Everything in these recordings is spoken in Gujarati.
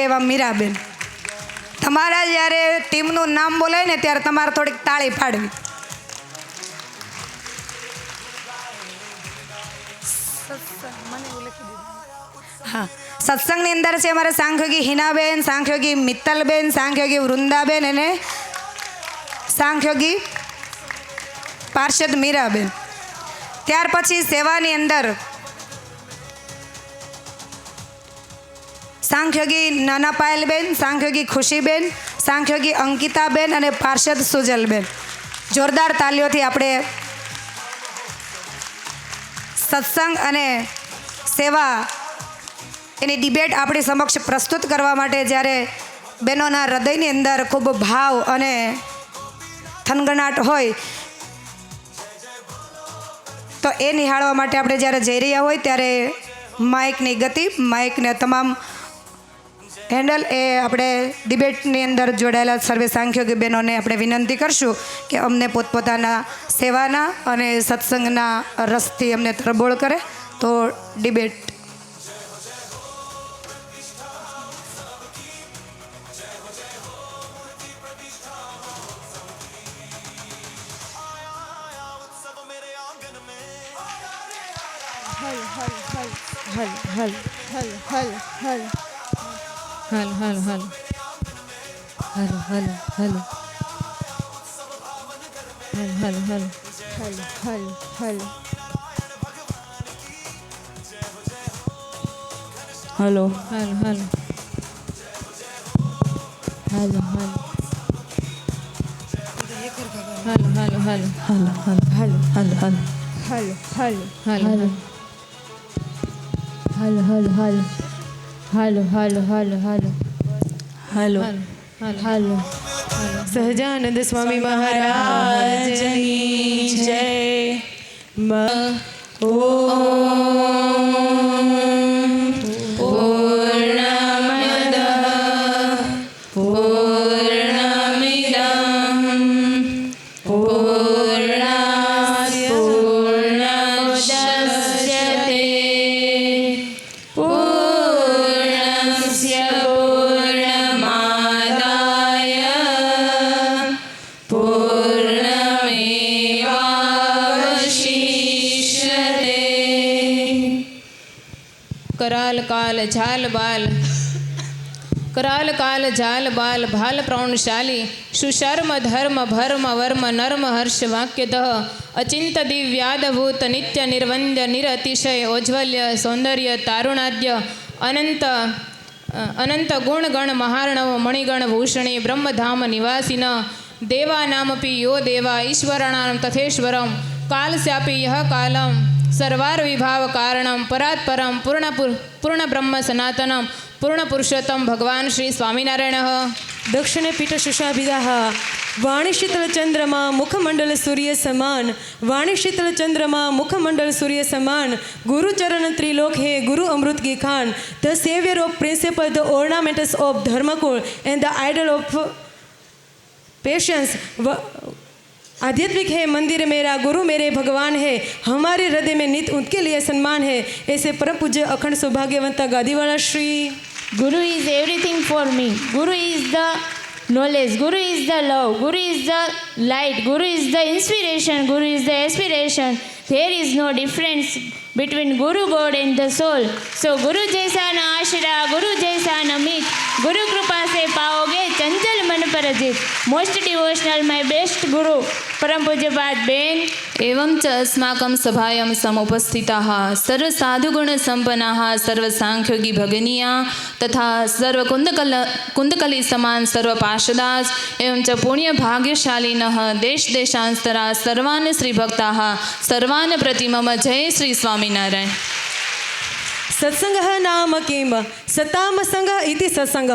એવા મીરાબેન, તમારા જ્યારે ટીમનું નામ બોલાય ને ત્યારે તમારે થોડીક તાળી પાડવી. હા, સત્સંગની અંદર છે અમારે સાંખ્યોગી હિનાબેન, સાંખ્યોગી મિત્તલબેન, સાંખ્યોગી વૃંદાબેન અને સાંખ્યોગી પાર્ષદ મીરાબેન. ત્યાર પછી સેવાની અંદર સાંખ્યોગી નાના પાયલબેન, સાંખ્યોગી ખુશીબેન, સાંખ્યોગી અંકિતાબેન અને પાર્ષદ સુજલબેન. જોરદાર તાલીઓથી આપણે સત્સંગ અને સેવા એની ડિબેટ આપણી સમક્ષ પ્રસ્તુત કરવા માટે જ્યારે બહેનોના હૃદયની અંદર ખૂબ ભાવ અને થનગનાટ હોય તો એ નિહાળવા માટે આપણે જ્યારે જઈ રહ્યા હોય ત્યારે માઇકની ગતિ, માઇકને તમામ હેન્ડલ એ આપણે ડિબેટની અંદર જોડાયેલા સર્વે સાંખ્યોગી બહેનોને આપણે વિનંતી કરશું કે અમને પોતપોતાના સેવાના અને સત્સંગના રસથી અમને તરબોળ કરે તો ડિબેટ. સહજાનંદ સ્વામી મહારાજની જય. कराल काल झाल बाल भाल प्रौणशाली सुशर्म धर्म भर्म वर्म नर्म हर्ष वाक्यतः अचिंत दिव्यादभूत नित्य निर्वंद्य निरतिशय औज्ज्वल्य सौंदर्य तारुणाद्य अनंत अनंत गुण गण महार्णव मणिगण भूषणे ब्रह्मधाम निवासिन देवानामपि यो देवा ईश्वराणां तथेश्वरं कालस्यापि यः कालं सर्वार विभाव कारणं परात्परं पूर्ण ब्रह्म सनातनं पूर्ण पुरुषोत्तम भगवान श्री स्वामीनारायण. दक्षिणे पीठ शुशाभिदाः वाणीशीतल चंद्रमा मुखमंडल सूर्य समान वाणीशीतल चंद्रमा मुखमंडल सूर्य समान गुरुचरण त्रिलोक है गुरु अमृत की खान the saviour of principle the ornaments of Dharmakul and the idol of patience. आध्यात्मिक है मंदिर मेरा गुरु मेरे भगवान है हमारे हृदय में नित उनके लिए सम्मान है. ऐसे परम पूज्य अखंड सौभाग्यवंता गादीवाला Shri. Guru is everything for me. Guru is the knowledge. Guru is the love. Guru is the light. Guru is the inspiration. Guru is the aspiration. There is no difference between Guru God and the soul. So Guru जैसा न आश्रा, Guru जैसा न मीत, Guru कृपा से पाओगे चंचल मन पर जीत. Most devotional, my best Guru. परम पूज्यपाद बेन. एवं च अस्माकं सभायां समुपस्थिताः सर्व साधुगुण संपन्नाः सर्व सांख्योगी भगनीया तथा सर्व कुंदकली समान सर्व पार्षदाः एवं च पुण्य भाग्यशालिनः देश देशांतरा सर्वान् श्री भक्ताः सर्वान् प्रति मम जय श्री स्वामीनारायण. सत्संग नाम किम सताम संग इति सत्संग.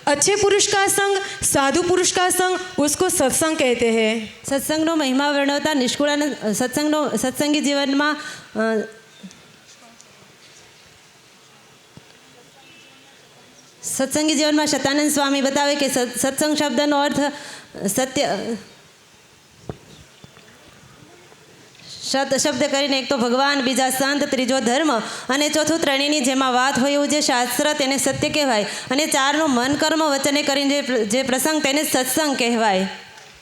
अच्छे पुरुष का संग साधु पुरुष का संग उसको सत्संग कहते हैं. સત્સંગનો મહિમા વર્ણવતા નિષ્કુળાનંદ સત્સંગી જીવનમાં સત્સંગી જીવનમાં શતાનંદ સ્વામી બતાવે કે સત્સંગ શબ્દનો અર્થ સત્ય શબ્દ કરીને એક તો ભગવાન, બીજા સંત, ત્રીજો ધર્મ અને ચોથું ત્રણેયની જેમાં વાત હોય એવું જે શાસ્ત્ર તેને સત્ય કહેવાય અને ચારનું મન કર્મ વચને કરીને જે પ્રસંગ તેને સત્સંગ કહેવાય.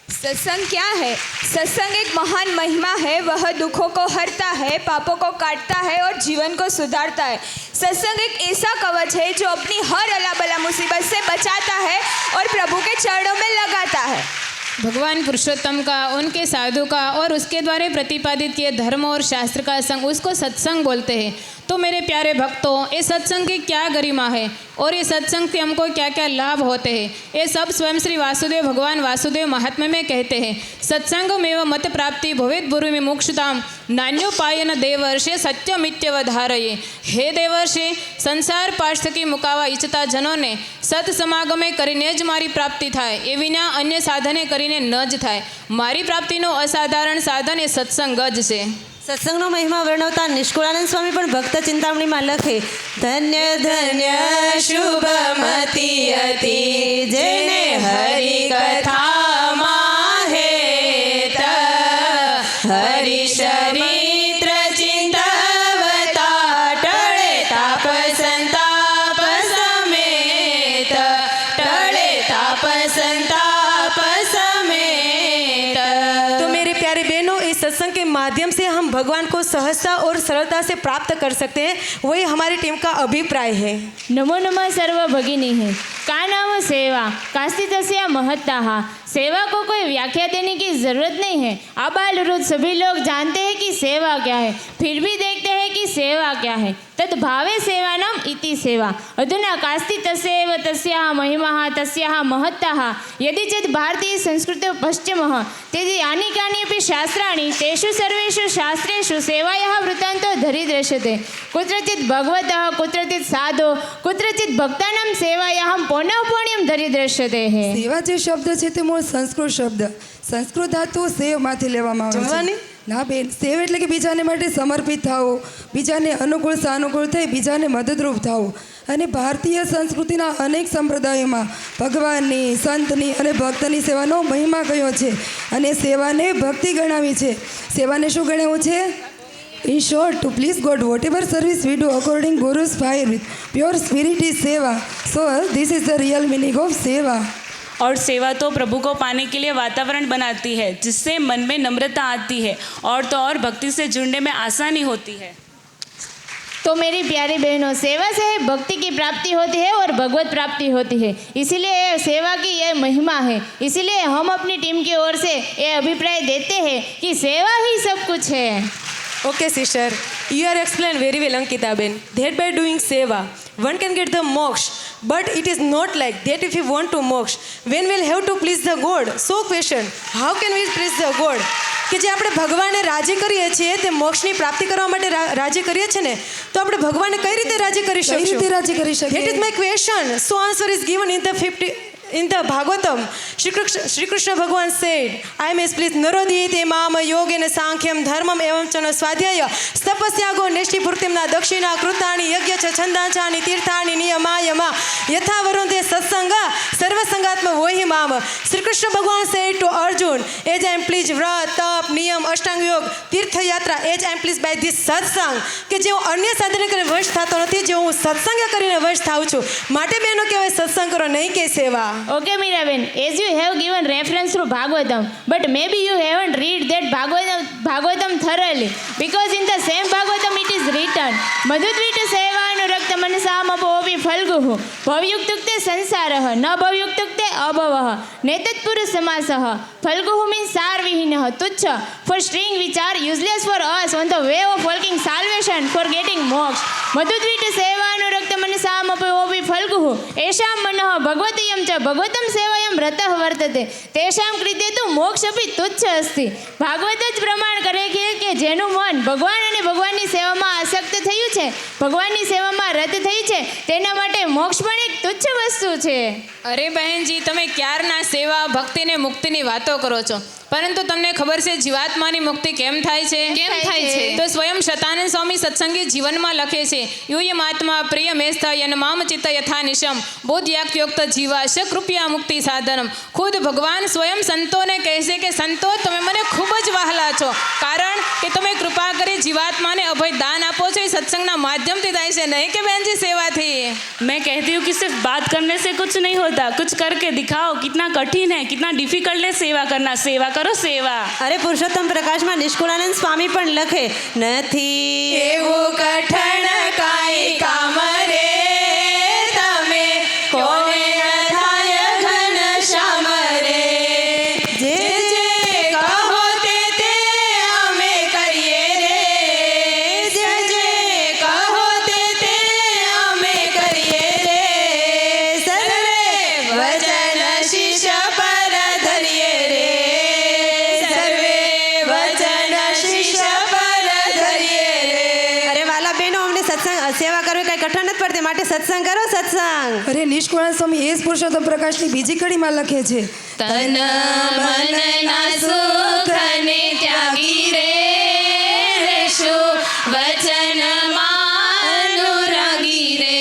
सत्संग क्या है? सत्संग एक महान महिमा है। वह दुखों को हरता है, पापों को काटता है और जीवन को सुधारता है। सत्संग एक ऐसा कवच है जो अपनी हर अला बला मुसीबत से बचाता है और प्रभु के चरणों में लगाता है। भगवान पुरुषोत्तम का, उनके साधु का और उसके द्वारा प्रतिपादित किए धर्म और शास्त्र का संग, उसको सत्संग बोलते हैं। तो मेरे प्यारे भक्तों, ये सत्संग की क्या गरिमा है और ये सत्संग से हमको क्या क्या लाभ होते हैं, ये सब स्वयं श्री वासुदेव भगवान वासुदेव महात्म्य में कहते हैं। सत्संग में मत प्राप्ति भवेत भूरि में मोक्षताम नान्योपायन देवर्षे सत्यमित्यवधारये। हे देवर्षे, संसार पार्श्वकी मुकावा ઈચ્છતા જનોને સત સમાગમે કરીને જ મારી પ્રાપ્તિ થાય, એ વિના અન્ય સાધને કરીને ન જ થાય। મારી પ્રાપ્તિનો અસાધારણ સાધન એ સત્સંગ જ છે। સત્સંગનો મહિમા વર્ણવતા નિષ્કુળાનંદ સ્વામી પણ ભક્ત ચિંતામણીમાં લખે, ધન્ય ધન્ય શુભમતી અતિ જેને હરિ કથામાં હેત હરિ ચરિત્ર ચિંતવતા ટળે તાપ સંતાપ સમેત ટળે તાપ સંતાપ સમેત। तो मेरे प्यारे बहनों, इस सत्संग के माध्यम से हम भगवान को सहजता और सरलता से प्राप्त कर सकते हैं, वही हमारी टीम का अभिप्राय है। नमो नमः सर्व भगिनी है। का नाम सेवा, कास्ति तस्या महत्ता। सेवा को कोई व्याख्या देने की जरूरत नहीं है। आबालवृद्ध सभी लोग जानते हैं कि सेवा क्या है, फिर भी देखते हैं कि सेवा क्या है। तद्भावे सेवा नाम इति सेवा। अधुना कास्ति तस्यैव तस्याः महिमा तस्याः महत्ता यदि चेत् भारतीय संस्कृत पश्चिम तेदि यानि कानि अपि शास्त्राणि तेषु सर्वेषु शास्त्रेषु सेवायाः वृत्तान्तो धरि दृश्यते। कुत्रचित् भगवतः, कुत्रचित् साधो, कुत्रचित् भक्तानां सेवायाः पुनः पुण्यं धरि दृश्यते है। સેવા જે શબ્દ છે તે મૂળ સંસ્કૃત શબ્દ, સંસ્કૃત ધાતુ સેવમાંથી લેવામાં આવે જમવાની? છે। ના બેન, સેવ એટલે કે બીજાને માટે સમર્પિત થવું, બીજાને અનુકૂળ સાનુકૂળ થઈ બીજાને મદદરૂપ થવું। અને ભારતીય સંસ્કૃતિના અનેક સંપ્રદાયોમાં ભગવાનની, સંતની અને ભક્તની સેવાનો મહિમા કયો છે અને સેવાને ભક્તિ ગણાવી છે। સેવાને શું ગણાવ્યું છે? In short, to please God, whatever service we do according Guru's fire with pure spirit is seva. So this is the real meaning of seva. और सेवा तो प्रभु को पाने के लिए वातावरण बनाती है, जिससे मन में नम्रता आती है और तो और भक्ति से जुड़ने में आसानी होती है। तो मेरी प्यारी बहनों, सेवा से भक्ति की प्राप्ति होती है और भगवत प्राप्ति होती है। इसीलिए सेवा की यह महिमा है। इसीलिए हम अपनी टीम की ओर से ये अभिप्राय देते हैं कि सेवा ही सब कुछ है। Okay, sister, you are explained very well, Ankita Ben, that by doing seva, one can get the moksha. But it is not like that. If you want to moksha, when we'll have to please the God? So question, how can we please the God? કે જે આપણે ભગવાનને રાજી કરીએ છીએ તે મોક્ષની પ્રાપ્તિ કરવા માટે રાજી કરીએ છીએ ને, તો આપણે ભગવાનને કઈ રીતે રાજી કરી કઈ રીતે શકીશું? રાજી કરી શકીએ? That is my question. So answer is given in the Bhagavatam. Shri Krishna Bhagavan said, I am pleased Narodite Mam Yogena Sankhyam Dharmam Evam Chana Swadhyaya Stapasyago Neshti Purtimna Dakshina Krutani Yagya Chandachani Tirthani Niyamayama Yatha Varunde Satsanga Sarva Sangatma Vohi Mama. Shri Krishna Bhagavan said to Arjun, as I am pleased Vrat, Tap, Niyam, Ashtang Yog, Tirtha Yatra, as I am pleased by this satsang, કે જે હું અન્ય સાધન કરીને વશ થતો નથી, જે હું સત્સંગ કરીને વશ થાઉં છું, માટે બહેનો કહેવાય સત્સંગ કરો, નહીં કે સેવા। Okay, Miraben, as you have given reference to Bhagavatam, but maybe you haven't read that Bhagavatam thoroughly, because in the same Bhagavatam it is written, Madhudvita sevanurakt manasamapovi falguhu, bhavyuktukte sansarah, na bhavyuktukte abhavah, netatpura samasah, falguhu means sarvihinah, tuchha, for string which are useless for us on the way of walking salvation, for getting moksha. Madhudvita sevanurakt manasamapovi falguhu, esham manah bhagvatiyam cha Bhagavatam सेवायां रतः वर्तते तेषां कृते तो मोक्ष अपि तुच्छ अस्ति। भागवत ज प्रमाण करे છે કે જેનું મન ભગવાન અને ભગવાનની સેવામાં આસક્ત થયું છે, ભગવાનની સેવામાં રત થઈ છે, તેના માટે મોક્ષ પણ એક તુચ્છ વસ્તુ છે। અરે બહેનજી, તમે ક્યારના સેવા, ભક્તિ ને મુક્તિની વાતો કરો છો, પરંતુ તમને ખબર છે જીવાત્માની મુક્તિ કેમ થાય છે? કેમ થાય છે? તો સ્વયં શતાનંદ સ્વામી સત્સંગી જીવનમાં લખે છે, યુયમાત્મા પ્રિયમેસ્થ યનમામ ચિત્ત યથા નિશમ બોધયાક્યોક્ત જીવાશ કૃપયા મુક્તિ સાધનમ. ખુદ ભગવાન સ્વયં સંતોને કહે છે કે સંતો તમે મને ખૂબ જ વહાલા છો, કારણ કે તમે કૃપા કરી જીવાત્માને અભય દાન આપો છો. એ સત્સંગના માધ્યમથી થાય છે, નહીં કે બહેનજી સેવાથી. मैं कहती हूँ कि सिर्फ बात करने से कुछ नहीं होता, कुछ करके दिखाओ. कितना कठिन है, कितना डिफिकल्ट है सेवा करना. सेवा करो सेवा. અરે પુરુષોત્તમ પ્રકાશમાં નિષ્કુળાનંદ સ્વામી પણ લખે, નથી એવું કઠણ કાંઈ કામ રે તમે કોને ન થાય ઘન શ્યામ રે. જે જે કહો તે અમે કરીએ રે. જે કહો તે અમે કરીએ રે. સર્વે વચન શિષ્ય પર ધરીએ રે. સર્વે વચન શિષ્ય પર ધરીએ રે. અરે વાલા બહેનો, અમને સત્સંગ સેવા કરવી કઈ કઠણ નથી પડતી, માટે સત્સંગ કરો સત્સંગ. અરે નિષ્કુળાનંદ સ્વામી એ જ પુરુષોત્તમ પ્રકાશની બીજી કડીમાં લખે છે, તન મનના સુખને ત્યાગી રે રહેશું વચનમાં અનુરાગી રે.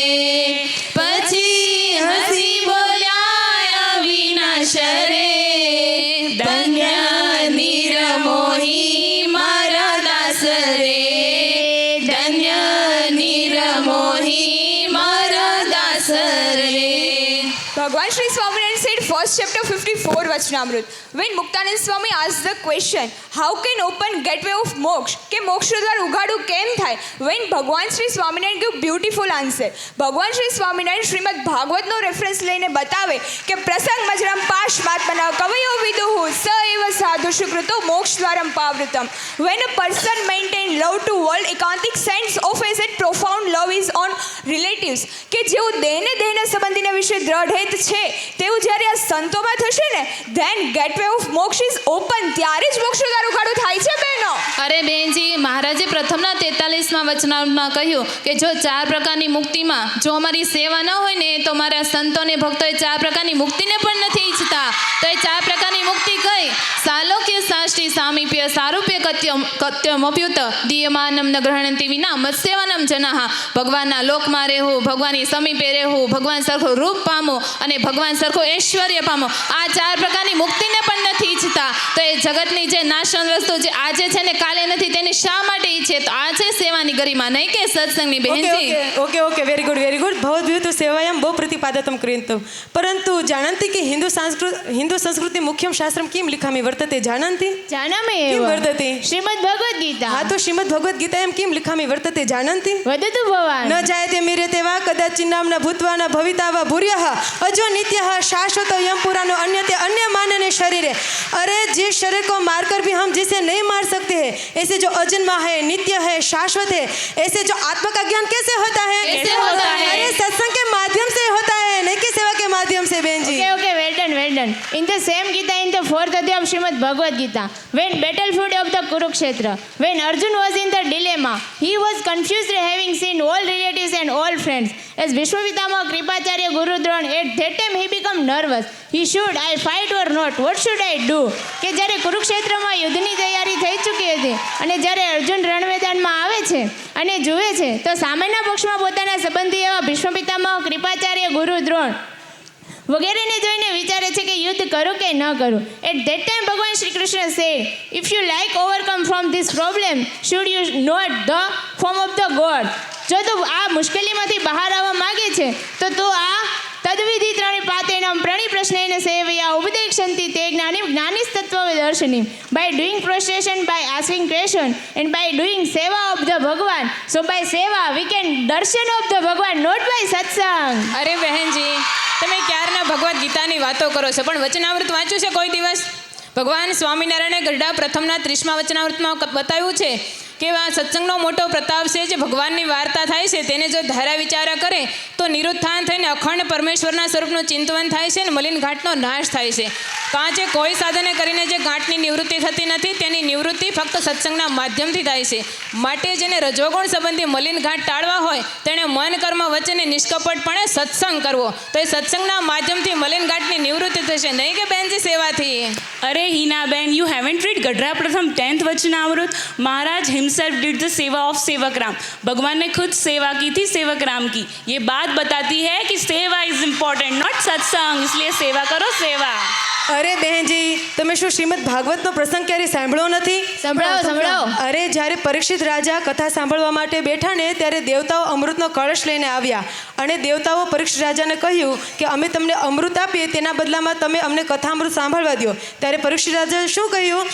પછી હસી બોલ્યા અવિનાશ રે, ધન્ય નિરમોહી મારા દાસ રે. ધન્ય નિરમોહી મારા દાસ રે. Bhagwan Sri Swaminarayan said, first chapter 54 Vachanamrut. When Muktanand Swami asked the question, how can open gateway of moksha? કે મોક્ષ દ્વાર ઉઘાડું કેમ થાય? When Bhagwan Sri Swaminarayan give beautiful answer. ભગવાન શ્રી સ્વામિનારાયણ શ્રીમદ ભાગવતનો રેફરન્સ લઈને બતાવે કે પ્રસંગ મજરામ પાશમાત્મના કવયો વિદુહુ સ એવ સાધુ સુકૃતો મોક્ષ Dwaram પાવૃતમ. When a person maintain love to world, એકાંતિક sense of as a profound love is on relatives. કે જેવું દેહને દેહના સંબંધીના વિશે દ્રઢ હેત છે, તેવું જ્યારે આ સંતોમાં થશે ને, then gateway of moksha is open. ત્યારે જ મોક્ષ દ્વાર ઉઘાડું થાય છે બહેનો. અરે બેનજી, મહારાજે પ્રથમના 43માં વચનામૃતમાં કહ્યું કે જો 4 પ્રકારની મુક્તિમાં જો અમારી સેવા ન હોય ને, તો મારા સંતોને ભક્તોએ 4 પ્રકારની મુક્તિને પણ નથી ઈચ્છતા. તો એ 4 પ્રકારની મુક્તિ કઈ? સાલોક્ય સાષ્ટી સામીપ્ય સારૂપ્ય કત્યમપ્યુત દીયમાનમ ન ગ્રહણંતિ વિના મત્સેવનમ જનાહ. ભગવાનના લોકમાં રહેવું, ભગવાનની સમીપે રહેવું, ભગવાન સરખું રૂપ પામો અને ભગવાન સરખું ઐશ્વર્ય પામો, આ 4 પ્રકારની મુક્તિને પણ નથી ઈચ્છતા. તો એ જગતની જે નાશન વસ્તુ જે આજે છે ને કાલે નથી, તેની શા માટે ઈચ્છે? તો આ છે સેવાની ગરિમા, નહીં કે સત્સંગની બહેનજી. ओके वेरी गुड भवद्भूत सेवायां बहु प्रतिपादतं क्रियन्तं परन्तु जानन्ति कि हिंदू संस्कृति मुख्यं शास्त्रं किं लिखामि वर्तते? जानन्ति? જાનામે किं એવ वर्तते? શ્રીમદ ભગવદ્ ગીતા. हाँ तो श्रीमद् भगवद्गीतायां किं लिखामि वर्तते? जानन्ति? વદતુ ભવાન. न जायते मीर्यते वा कदाचिन्नाम्ना भूत्वा न भविता वा भूर्यः अजो नित्यः शाश्वत यम पुरानो अन्यते अन्य मानने शरीरे. अरे जिस शरीर को मारकर भी हम जिसे नहीं मार सकते हैं, ऐसे जो अजन्मा है, नित्य है, शाश्वत है, ऐसे जो आत्मा का ज्ञान कैसे होता है? कैसे होता है? अरे सत्संग के माध्यम से होता है, नहीं कि सेवा के माध्यम से. बहन जी, Okay, well done. In the same Gita, in the 4th adhyay of Srimad Bhagavad Gita, when battlefield of the Kurukshetra, when Arjun was in the dilemma, he was confused having seen all relatives and all friends. As Vishwapitama Kripacharya Guru Drona, at that time he became nervous. Should I fight or not? What should I do? કે જ્યારે કુરુક્ષેત્રમાં યુદ્ધની તૈયારી થઈ ચૂકી હતી અને જ્યારે અર્જુન રણમેદાનમાં આવે છે અને જુએ છે, તો સામેના પક્ષમાં પોતાના સંબંધી એવા ભીષ્મપિતામહ કૃપાચાર્ય ગુરુ દ્રોણ વગેરેને જોઈને વિચારે છે કે યુદ્ધ કરું કે ન કરું. એટ ધેટ ટાઈમ ભગવાન Shri Krishna said, if you like overcome from this problem, should you not the form of the god. જો તું આ મુશ્કેલીમાંથી બહાર આવવા માગે છે, તો તું આ તદ્વિધિ ત્રણે પાતેનમ પ્રણી પ્રશ્નેન સેવયા ઉપદેક્ષંતિ તે જ્ઞાનિસ્તત્વદર્શિની. By doing prostration, by asking question and by doing seva of the Bhagwan. So by seva we can darshan of the Bhagwan, not by satsang. અરે બહેનજી, તમે ક્યારના ભગવદ્ ગીતાની વાતો કરો છો, પણ વચનામૃત વાંચ્યું છે કોઈ દિવસ? ભગવાન સ્વામિનારાયણે ગઢડા પ્રથમના 30મા વચનામૃતમાં બતાવ્યું છે કે આ સત્સંગનો મોટો પ્રતાપ છે જે ભગવાનની વાર્તા થાય છે તેને જો ધારા વિચારા કરે તો નિરુત્થાન થઈને અખંડ પરમેશ્વરના સ્વરૂપનું ચિંતવન થાય છે અને મલિન ઘાટનો નાશ થાય છે. કાંચે કોઈ સાધને કરીને જે ઘાટની નિવૃત્તિ થતી નથી તેની નિવૃત્તિ ફક્ત સત્સંગના માધ્યમથી થાય છે. માટે જેને રજોગુણ સંબંધી મલિન ઘાટ ટાળવા હોય તેણે મન કર્મ વચને નિષ્કપટપણે સત્સંગ કરવો, તો એ સત્સંગના માધ્યમથી મલિન ઘાટની નિવૃત્તિ થશે, નહીં કે બેનજી સેવાથી. अरे हीनाबेन, you haven't read गढ़ा प्रथम 10th वचनामृत. महाराज himself did the seva of Sevak Ram. भगवान ने खुद सेवा की थी सेवक राम की. ये बात बताती है कि सेवा इज इम्पोर्टेंट, नॉट सत्संग. इसलिए सेवा करो, सेवा. અરે બહેનજી, તમે શું શ્રીમદ ભાગવતનો પ્રસંગ ક્યારે સાંભળ્યો નથી? સંભળાવો. અરે જ્યારે પરીક્ષિત રાજા કથા સાંભળવા માટે બેઠા ને ત્યારે દેવતાઓ અમૃતનો કળશ લઈને આવ્યા અને દેવતાઓ પરીક્ષિત રાજાને કહ્યું કે અમે તમને અમૃત આપીએ, તેના બદલામાં તમે અમને કથામૃત સાંભળવા દો. ત્યારે પરીક્ષિત રાજાએ શું કહ્યું?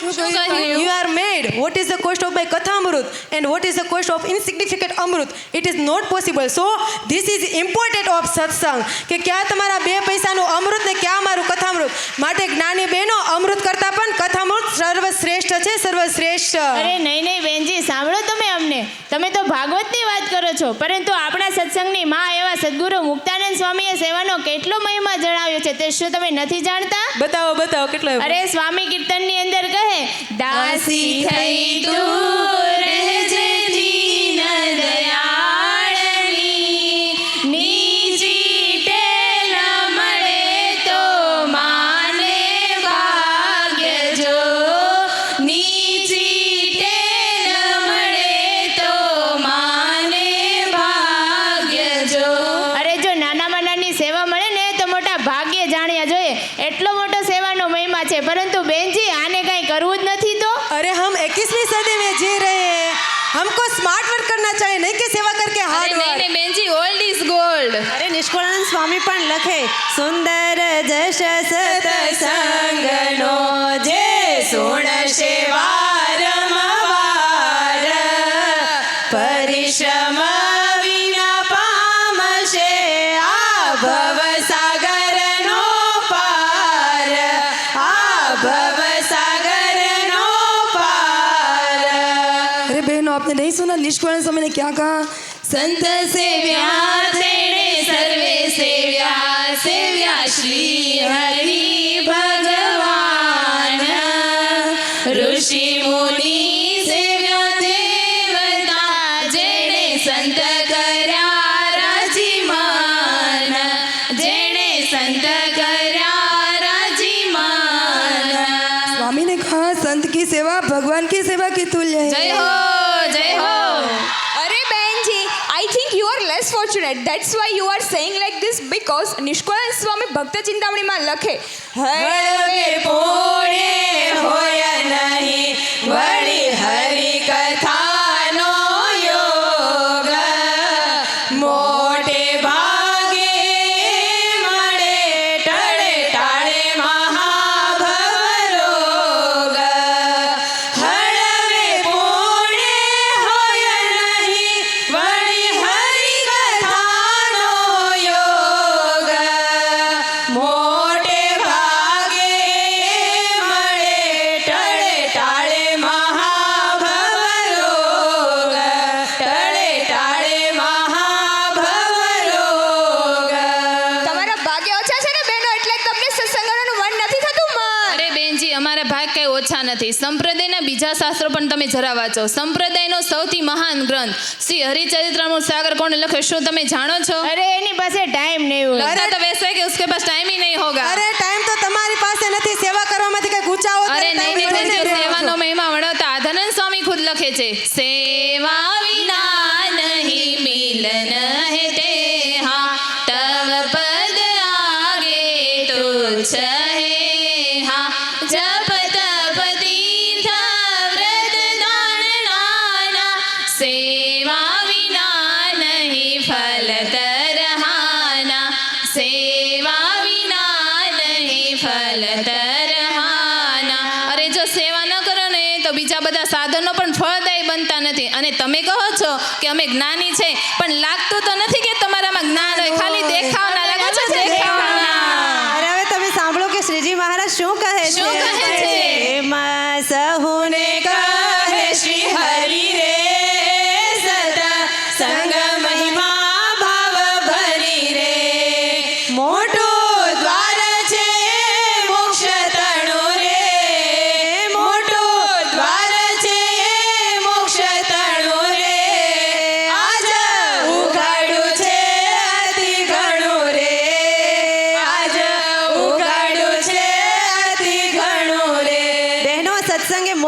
You are mad. What is the cost of my kathamrit and what is the cost of insignificant amrit? It is not possible. So this is important of satsang, કે ક્યાં તમારા 2 પૈસાનું અમૃત ને ક્યાં મારું કથામૃત. માટે જ્ઞાની બહેનો, અમૃત કરતા પણ કથામૃત સર્વશ્રેષ્ઠ છે, સર્વશ્રેષ્ઠ. અરે નહીં બેનજી, સાંભળો તમે તો ભાગવતની વાત કરો છો, પરંતુ આપણા સત્સંગની માં એવા સદગુરુ મુક્તાનંદ સ્વામીએ સેવાનો કેટલો મહિમા જણાવ્યો છે તે શું તમે નથી જાણતા? બતાવો કેટલો. અરે સ્વામી કીર્તનની અંદર કહે, દાસી થઈ તું રહેજે દીન દયાળની, નીચી ટેલ મળે તો માને ભાગ્ય જો, નીચી ટેલ મળે તો માને ભાગ્ય જો. અરે જો નાનામાં નાની સેવા મળે ને તો મોટા ભાગ્ય જાણ્યા જોઈએ, એટલો મોટો સેવાનો મહિમા છે. પરંતુ બેનજી, આને કાંઈ કરવું જ નથી તો? अरे हम 21वीं सदी में जी रहे हैं, हमको स्मार्ट वर्क करना चाहिए, नहीं कि सेवा करके हार्ड वर्क. નહીં બેનજી, ઓલ્ડ ઇઝ ગોલ્ડ. અરે નિષ્કુળાનંદ સ્વામી પણ લખે, સુંદર જશ સતસંગનો જે સુણશે વારંવાર, પરિશ્રમ વિના પામશે આ ભવસાગરનો પાર, આ ભવસાગરનો પાર. अरे बहनों, आपने नहीं सुना निष्कुलानंद स्वामी ने क्या कहा? સંત સેવ્યા તેણે સર્વે સેવ્યા, સેવ્યા શ્રી હરિ ભગવાન, ઋષિ મુનિ સેવ્યા દેવતા, જેણે સંત કર્યા રાજીમાન, જેણે સંત કર્યા રાજીમાન. स्वामी ने कहा संत की सेवा भगवान की सेवा की तुल्य है. જય હો, જય હો. अरे बहन जी, I think you are less fortunate. That's why you are saying like this, because Nishkulanand સ્વામી ભક્ત ચિંતામણીમાં લખે, હળવે પોળે હોય નહીં વળી હરિ કથાનો યોગ, મોટે ભાગે મળે ટળે ટાળે મહાભવરોગ. હળવે પોળે હોય નહીં વળી હરિ કથાનો યોગ, મોટે ભાગે મળે ટળે ટાળે મહાભવરોગ, ટળે ટાળે મહાભવરોગ. તમારા ભાગ્ય ઓછા છે ને બહેનો, એટલે તમને સત્સંગનું મન નથી થતું મન. અરે બેનજી, અમારા ભાગ કઈ ઓછા નથી. સંપ્રદાયના બીજા શાસ્ત્રો પણ તમે જરા વાંચો. સંપ્રદાયનો સૌથી મહાન ગ્રંથ શ્રી હરિચરિત્રનું સાગર કોણે લખ્યો શું તમે જાણો છો? અરે એની પાસે ટાઈમ નહીં હોય. लगता तो वैसे है कि उसके पास टाइम ही नहीं होगा. અરે ટાઈમ તો તમારી પાસે નથી, સેવા કરવામાંથી કઈ ઊંચા હો. અરે નહીં બેનજી, સેવાનો મહિમા વડાવતા આધનંદ સ્વામી ખુદ લખે છે, સેવા વિના નહીં મિલન હે તેહા, તવ પદ આગે તુચ્છ હે હા, જપ તપ તીર્થ વ્રત દાન નાના, સેવા વિના નહીં ફલ તરહાના, સેવા વિના નહીં ફલ તરહાના. અરે જો સેવા ન કરો ને તો બીજા બધા સાધનો પણ ફળદાયી બનતા નથી. અને તમે કહો છો કે અમે જ્ઞાની છે, પણ લાગતું તો નથી કે તમારામાં જ્ઞાન હોય, ખાલી દેખાવના લાગો છો, દેખાવના. અરે હવે તમે સાંભળો કે શ્રીજી મહારાજ શું કહે છે. શું કહે છે? એમાં સહુને કહે શ્રી હરિ રે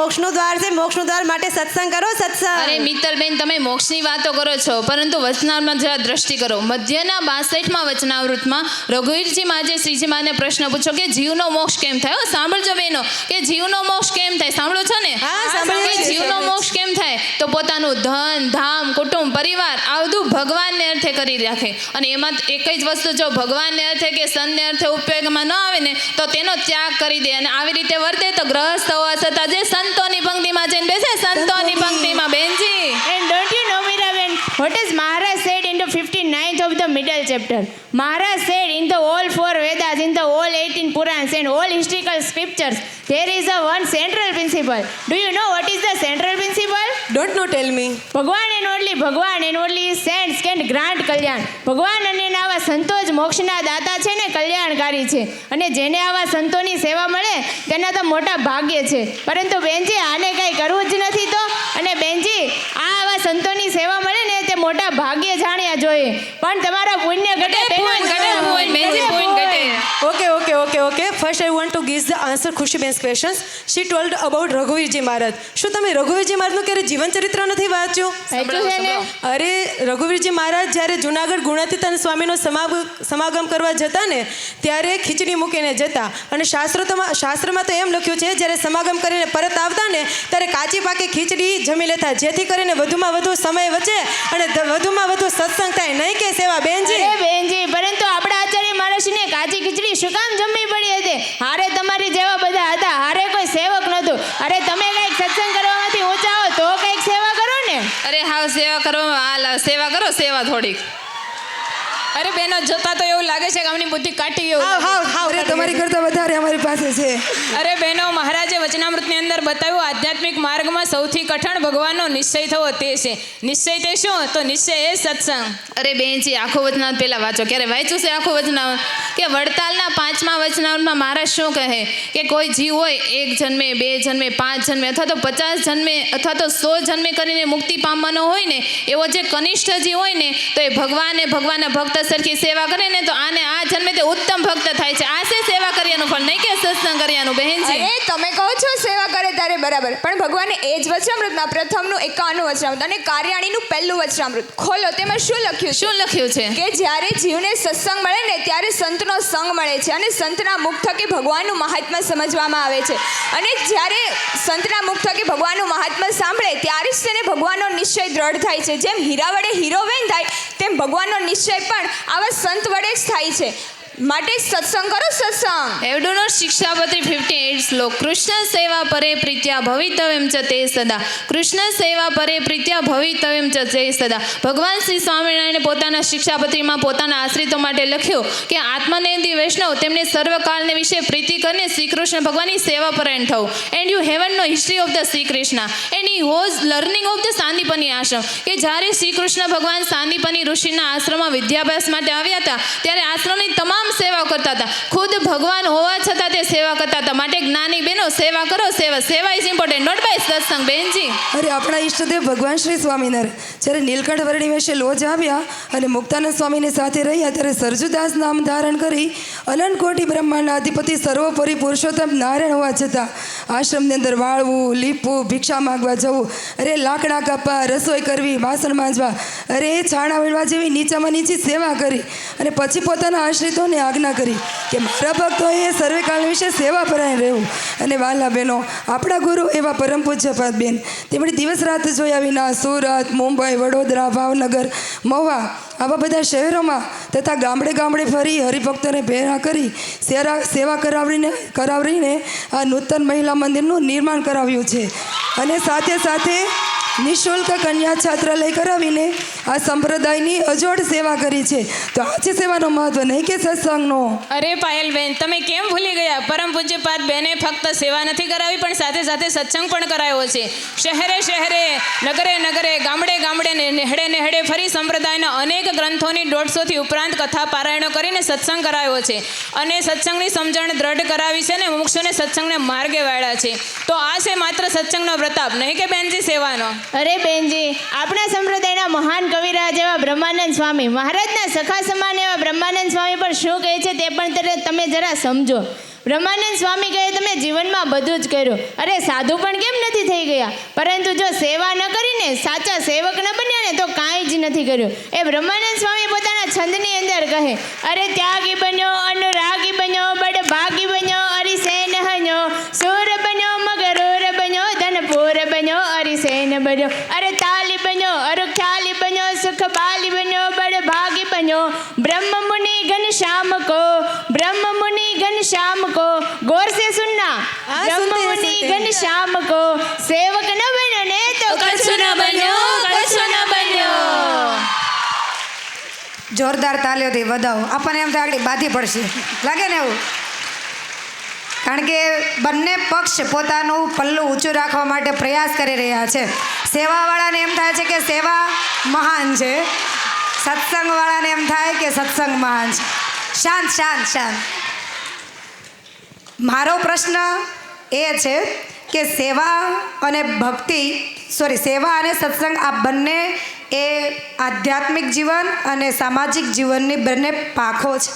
મોક્ષનું દ્વાર છે. મોક્ષનું દ્વાર માટે સત્સંગ કરો, સત્સંગ. અરે મિત્તલબેન, તમે મોક્ષની વાતો કરો છો, પરંતુ વચનામૃતમાં જરા દ્રષ્ટિ કરો. મધ્યના 62માં વચનામૃતમાં રઘુવીરજી મહારાજે શ્રીજી મહારાજને પ્રશ્ન પૂછ્યો કે જીવનો મોક્ષ કેમ થાય. સાંભળજો બહેનો, કે જીવનો મોક્ષ કેમ થાય. સાંભળો છો ને? કે જીવનો મોક્ષ કેમ થાય? તો પોતાનું ધન, ધામ, કુટુંબ, પરિવાર આ બધું ભગવાનને અર્થે કરી રાખે. અને એમાં એક જ વસ્તુ જો ભગવાનને અર્થે કે સંતને અર્થે ઉપયોગમાં ન આવે ને તો તેનો ત્યાગ કરી દે. અને આવી રીતે વર્તે તો ગ્રહસ્થ હોવા છતાં જે સંતોની પંક્તિમાં જઈને બેસે, સંતોની પંક્તિમાં બેનજી. And don't you know, Miraben, what is Maharaj said in the 59th of the middle chapter? Maharaj said in the all 4 Vedas, in the all 18 Purans and all historical scriptures, there is a one central principle. Do you know what is the central principle? Don't know tell me. Bhagwan and only saints can grant કલ્યાણ. ભગવાન અને આવા સંતો જ મોક્ષના દાતા છે ને કલ્યાણકારી છે. અને જેને આવા સંતોની સેવા મળે તેના તો મોટા ભાગ્ય છે. પરંતુ બેનજી આને કંઈ કરવું જ નથી તો. અને બેનજી આવા સંતોની સેવા મળે ને તે મોટા ભાગ્ય જાણ્યા જોઈએ. પણ તમારા પુણ્ય ઘટે okay. First I want to give the answer Khushiben's questions. She told about Raghuvirji Maharaj. શું તમે રઘુવીરજી મહારાજનું ક્યારે જીવન ચરિત્ર નથી વાંચ્યું? અરે રઘુવીરજી મહારાજ જ્યારે જુનાગઢ ગુણાતીતાન સ્વામીનો સમાગમ કરવા જતા ને ત્યારે ખીચડી મૂકીને જતા. અને શાસ્ત્રમાં તો એમ લખ્યું છે જ્યારે સમાગમ કરીને પરત આવતા ને ત્યારે કાચી પાકી ખીચડી જમી લેતા, જેથી કરીને વધુમાં વધુ સમય વચે અને વધુમાં વધુ સત્સંગ થાય. નહીં કે સેવા બેનજી? બેનજી, પરંતુ આપણા આચાર્ય મહારાજને કાચી ખીચડી શું કામ જમવી પડી હતી? હારે તમારી જેવા બધા હતા, હારે કોઈ સેવક નહોતું. અરે તમે કંઈક સત્સંગ કરવામાંથી ઊંચા હો તો કંઈક સેવા કરો ને. અરે હાવ સેવા કરવામાં સેવા કરો, સેવા થોડીક. અરે બહેનો, જોતા તો એવું લાગે છે કે આમની બુદ્ધિ કાઢી એવું. અરે તમારી કરતાં વધારે અમારી પાસે છે. અરે બહેનો, મહારાજે વચનામૃતની અંદર બતાવ્યું આધ્યાત્મિક માર્ગમાં સૌથી કઠણ ભગવાનનો નિશ્ચય થવો તે છે. નિશ્ચય તે શું? તો નિશ્ચય એ સત્સંગ. અરે બેનજી, આખો વચનામૃત પહેલા વાંચો. ક્યારે વાંચ્યું છે આખો વચનામૃત? કે વડતાલના 5મા વચનામૃતમાં મહારાજ શું કહે કે કોઈ જીવ હોય 1 જન્મે, 2 જન્મે, 5 જન્મે અથવા તો 50 જન્મે અથવા તો 100 જન્મે કરીને મુક્તિ પામવાનો હોય ને એવો જે કનિષ્ઠ જીવ હોય ને તો એ ભગવાનના ભક્ત સરખી સેવા કરે ને તો આને આ જન્મે તે ઉત્તમ ભક્ત થાય છે. આ છે સેવા કર્યાનું ફળ, નહીં કે સત્સંગ કર્યાનું. બહેનજી, અરે તમે કહો છો સેવા કરે ત્યારે બરાબર, પણ ભગવાને એ જ વચનામૃતમાં પ્રથમનું 51 વચનામૃત અને કાર્યાણીનું પહેલું વચનામૃત ખોલો, તેમાં શું લખ્યું છે? કે જ્યારે જીવને સત્સંગ મળે ને ત્યારે સંતનો સંગ મળે છે અને સંતના મુખ થકી ભગવાનનું મહાત્મ્ય સમજવામાં આવે છે. અને જ્યારે સંતના મુખ થકી ભગવાનનું મહાત્મ્ય સાંભળે ત્યારે જ તેને ભગવાનનો નિશ્ચય દ્રઢ થાય છે. જેમ હીરા વડે હીરો વેન થાય તેમ ભગવાનનો નિશ્ચય પણ આવા સંત વડે જ થાય છે. માટે સત્સંગ કરો, સત્સંગ. એવડુનો શિક્ષાપત્રી 58 શ્લોક. કૃષ્ણ સેવા પરે પ્રીત્યા ભવિતવ્યમ ચ તે સદા. કૃષ્ણ સેવા પરે પ્રીત્યા ભવિતવ્યમ ચ તે સદા. ભગવાન શ્રી સ્વામિનારાયણે પોતાના શિક્ષાપત્રીમાં પોતાના આશ્રિતો માટે લખ્યું કે આત્મનેન્દી વૈષ્ણવ તેમને સર્વકાળને વિશે પ્રીતિ કરીને શ્રી કૃષ્ણ ભગવાનની સેવા પરાયણ થવું. And you haven't know history of the Shri Krishna and he was learning of the Sandipani ashram. કે જ્યારે શ્રી કૃષ્ણ ભગવાન સાંદીપની ઋષિના આશ્રમમાં વિદ્યાભ્યાસ માટે આવ્યા હતા ત્યારે આશ્રમની તમામ સેવા કરતા હતા. ખુદ ભગવાન હોવા છતાં તે સેવા કરતા હતા. માટે જ્ઞાની બહેનો, સેવા કરો. સેવા ઇઝ ઇમ્પોર્ટન્ટ, નોટ બાય સત્સંગ. બેનજી, અરે આપણા ઈષ્ટદેવ ભગવાન શ્રી સ્વામિનારાયણ જ્યારે નીલકંઠ વર્ણી વેશે લોજ આવ્યા અને મુક્તાનંદ સ્વામીની સાથે રહ્યા ત્યારે સરજુદાસ નામ ધારણ કરી અનંત કોટી બ્રહ્માંડના અધિપતિ સર્વોપરી પુરુષોત્તમ નારાયણ હોવા છતાં આશ્રમની અંદર વાળવું, લીપવું, ભિક્ષા માગવા જવું, અરે લાકડા કાપવા, રસોઈ કરવી, વાસણ માંજવા, અરે છાણા વીણવા જેવી નીચામાં નીચી સેવા કરી અને પછી પોતાના આશ્રિતોને આજ્ઞા કરી કે મારા ભક્તોએ સર્વેકાળ વિશે સેવા પરાયણ રહેવું. અને વાલા બહેનો, આપણા ગુરુ એવા પરમ પૂજ્યપાદ બેન, તેમણે દિવસ રાત જોયા વિના સુરત, મુંબઈ, વડોદરા, ભાવનગર, મહુવા આવા બધા શહેરોમાં તથા ગામડે ફરી હરિભક્તોને પ્રેરણા કરી સેવા કરાવીને આ નૂતન મહિલા મંદિરનું નિર્માણ કરાવ્યું છે. અને સાથે નિઃશુલ્ક કન્યા છાત્રાલય કરાવીને આ સંપ્રદાયની અજોડ સેવા કરી છે. તો આ છે સેવાનો મહત્વ, નહીં કે સત્સંગનો. અરે પાયલબેન, તમે કેમ ભૂલી ગયા? પરમ પૂજ્યપાદ બેને ફક્ત સેવા નથી કરાવી પણ સાથે સાથે સત્સંગ પણ કરાવ્યો છે. શહેરે, નગરે, ગામડે ને નેહડે ફરી સંપ્રદાયના અનેક ગ્રંથોની 150થી ઉપરાંત કથા પારાયણો કરીને સત્સંગ કરાવ્યો છે. અને સત્સંગની સમજણ દ્રઢ કરાવી છે ને મુક્ષોને સત્સંગને માર્ગે વાળ્યા છે. તો આ છે માત્ર સત્સંગનો પ્રતાપ, નહીં કે બેનજી સેવાનો. અરે બેનજી, આપણા સંપ્રદાયના મહાન કવિરાજ એવા બ્રહ્માનંદ સ્વામી, મહારાજના સખા સમાન એવા બ્રહ્માનંદ સ્વામી પણ શું કહે છે તે પણ તમે જરા સમજો. બ્રહ્માનંદ સ્વામી કહે તમે જીવનમાં બધું જ કર્યું. અરે સાધુ પણ કેમ નથી થઈ ગયા? પરંતુ જો સેવા ન કરીને સાચા સેવક ન બન્યા ને તો કાંઈ જ નથી કર્યું. એ બ્રહ્માનંદ સ્વામી પોતાના છંદની અંદર કહે, અરે ત્યાગી બન્યો, અનુરાગી બન્યો, બડભાગી બન્યો, અરિસેન હન્યો, સુર બન્યો, મગરૂર બન્યો, ધનપુર બન્યો, અરિસેન બન્યો, અરે તાલી બન્યો, અરુખ્યાલી બન્યો, સુખબાલી બન્યો, બડભાગી બન્યો, ब्रह्म मुनि घनश्याम को, ब्रह्म मुनि घनश्याम को, गौर से सुनना, ब्रह्म मुनि घनश्याम को सेवक न बनो ने तो कछु न बनो, कछु न बनो. જોરદાર તાલીઓથી વધાવો. આપણને એમ થાય આગળ બાંધી પડશે, લાગે ને એવું? કારણ કે બંને પક્ષ પોતાનું પલ્લું ઊંચું રાખવા માટે પ્રયાસ કરી રહ્યા છે. સેવાવાળાને એમ થાય છે કે સેવા મહાન છે, સત્સંગવાળાને એમ થાય કે સત્સંગ મહાન છે. શાંત શાંત શાંત. મારો પ્રશ્ન એ છે કે સેવા અને ભક્તિ સેવા અને સત્સંગ આ બંને એ આધ્યાત્મિક જીવન અને સામાજિક જીવનની બંને પાંખો છે.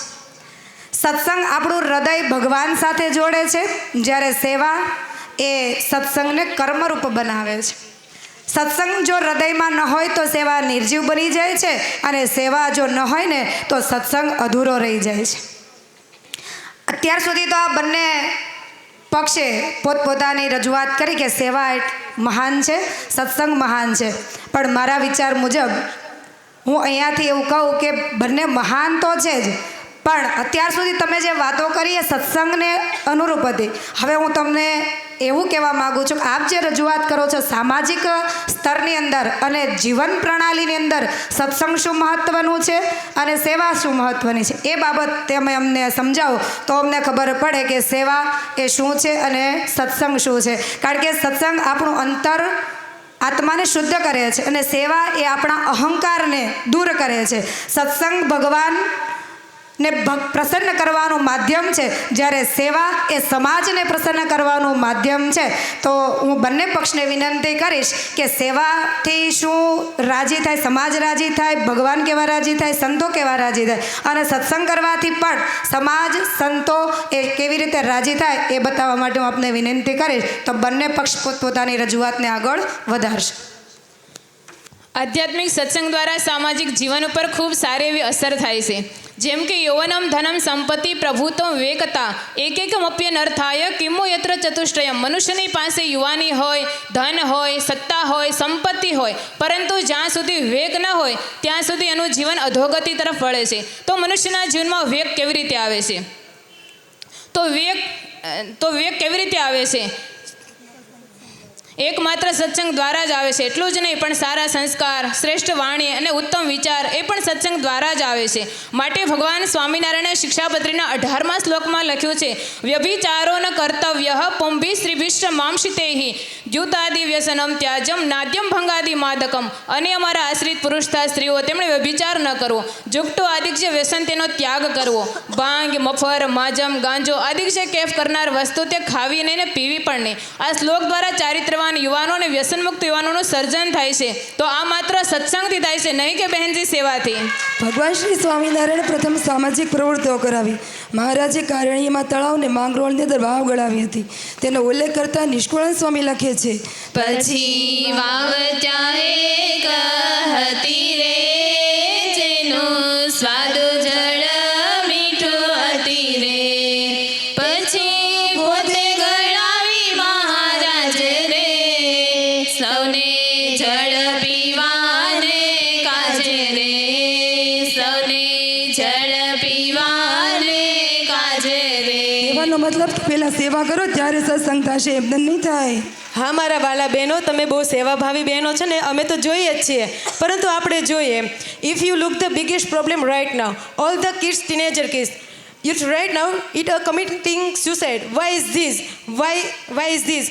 સત્સંગ આપણું હૃદય ભગવાન સાથે જોડે છે, જ્યારે સેવા એ સત્સંગને કર્મરૂપ બનાવે છે. સત્સંગ જો હૃદયમાં ન હોય તો સેવા નિર્જીવ બની જાય છે, અને સેવા જો ન હોય ને તો સત્સંગ અધૂરો રહી જાય છે. અત્યાર સુધી તો આ બંને પક્ષે પોતપોતાની રજૂઆત કરી કે સેવા મહાન છે, સત્સંગ મહાન છે. પણ મારા વિચાર મુજબ હું અહીંયાથી એવું કહું કે બંને મહાન તો છે જ, પણ અત્યાર સુધી તમે જે વાતો કરી એ સત્સંગને અનુરૂપ હતી. હવે હું તમને એવું કહેવા માગું છું કે આપ જે રજૂઆત કરો છો સામાજિક સ્તરની અંદર અને જીવન પ્રણાલીની અંદર સત્સંગ શું મહત્ત્વનું છે અને સેવા શું મહત્ત્વની છે, એ બાબત તમે અમને સમજાવો તો અમને ખબર પડે કે સેવા એ શું છે અને સત્સંગ શું છે. કારણ કે સત્સંગ આપણું અંતર આત્માને શુદ્ધ કરે છે અને સેવા એ આપણા અહંકારને દૂર કરે છે. સત્સંગ ભગવાન ને પ્રસન્ન કરવાનું માધ્યમ છે, જ્યારે સેવા એ સમાજને પ્રસન્ન કરવાનું માધ્યમ છે. તો હું બંને પક્ષને વિનંતી કરીશ કે સેવાથી શું રાજી થાય, સમાજ રાજી થાય, ભગવાન કેવા રાજી થાય, સંતો કેવા રાજી થાય, અને સત્સંગ કરવાથી પણ સમાજ સંતો એ કેવી રીતે રાજી થાય એ બતાવવા માટે હું આપને વિનંતી કરીશ. તો બંને પક્ષ પોતપોતાની રજૂઆતને આગળ વધારશે. આધ્યાત્મિક સત્સંગ દ્વારા સામાજિક જીવન ઉપર ખૂબ સારી એવી અસર થાય છે. જેમ કે યૌવનમ ધનમ સંપત્તિ પ્રભુત્વ વિવેકતા એકમપ્ય નર્થાય કિમો યત્ર ચતુષ્ટયમ. મનુષ્યની પાસે યુવાની હોય, ધન હોય, સત્તા હોય, સંપત્તિ હોય, પરંતુ જ્યાં સુધી વિવેક ન હોય ત્યાં સુધી એનું જીવન અધોગતિ તરફ વળે છે. તો મનુષ્યના જીવનમાં વિવેક કેવી રીતે આવે છે? તો વિવેક કેવી રીતે આવે છે? એકમાત્ર સત્સંગ દ્વારા જ આવે છે. એટલું જ નહીં, પણ સારા સંસ્કાર, શ્રેષ્ઠ વાણી અને ઉત્તમ વિચાર એ પણ સત્સંગ દ્વારા જ આવે છે. માટે ભગવાન સ્વામિનારાયણે શિક્ષાપત્રીના 18મા શ્લોકમાં લખ્યું છે, વ્યભિચારો ન કર્તવ્ય પુંભી શ્રીભિષ્ટ માંશિતેહી દ્યુતાદિ વ્યસનમ ત્યાજમ નાદ્યમ ભંગાદિ માદકમ. અને અમારા આશ્રિત પુરુષ તથા સ્ત્રીઓ તેમણે વ્યભિચાર ન કરવો, જુગટો આદિક જે વ્યસન તેનો ત્યાગ કરવો, ભાંગ, મફર, માજમ, ગાંજો આદિક જે કેફ કરનાર વસ્તુ તે ખાવી નહીં ને પીવી પણ નહીં. આ શ્લોક દ્વારા ચારિત્રવાન યુવાનો અને વ્યસનમુક્ત યુવાનોનું સર્જન થાય છે. તો આ માત્ર સત્સંગથી થાય છે, નહીં કે બહેનજી સેવાથી. ભગવાન શ્રી સ્વામિનારાયણે પ્રથમ સામાજિક પ્રવૃત્તિઓ કરાવી. મહારાજે કારણીમાં તળાવને માંગરોળની અંદર વાવ ગળાવી હતી. તેનો ઉલ્લેખ કરતા નિષ્કુળાનંદ સ્વામી લખે છે, પછી વાવ ત્યાં એક હતી રે, જેનું સ્વાદ જળ મીઠું હતી રે. પછી પોતે ગળાવી મહારાજ રે, સૌને જળ પીવાને કાજે રે, સૌને જળ પીવાને કાજે રે. એવાનો મતલબ કે પહેલાં સેવા કરો ત્યારે સત્સંગ થશે, એમ નહીં થાય. હા મારા વાલા બહેનો, તમે બહુ સેવાભાવી બહેનો છે ને, અમે તો જોઈએ જ છીએ. પરંતુ આપણે જોઈએ, if you look the biggest problem right now, all the kids, teenager kids, it right now it are committing suicide. Why is this?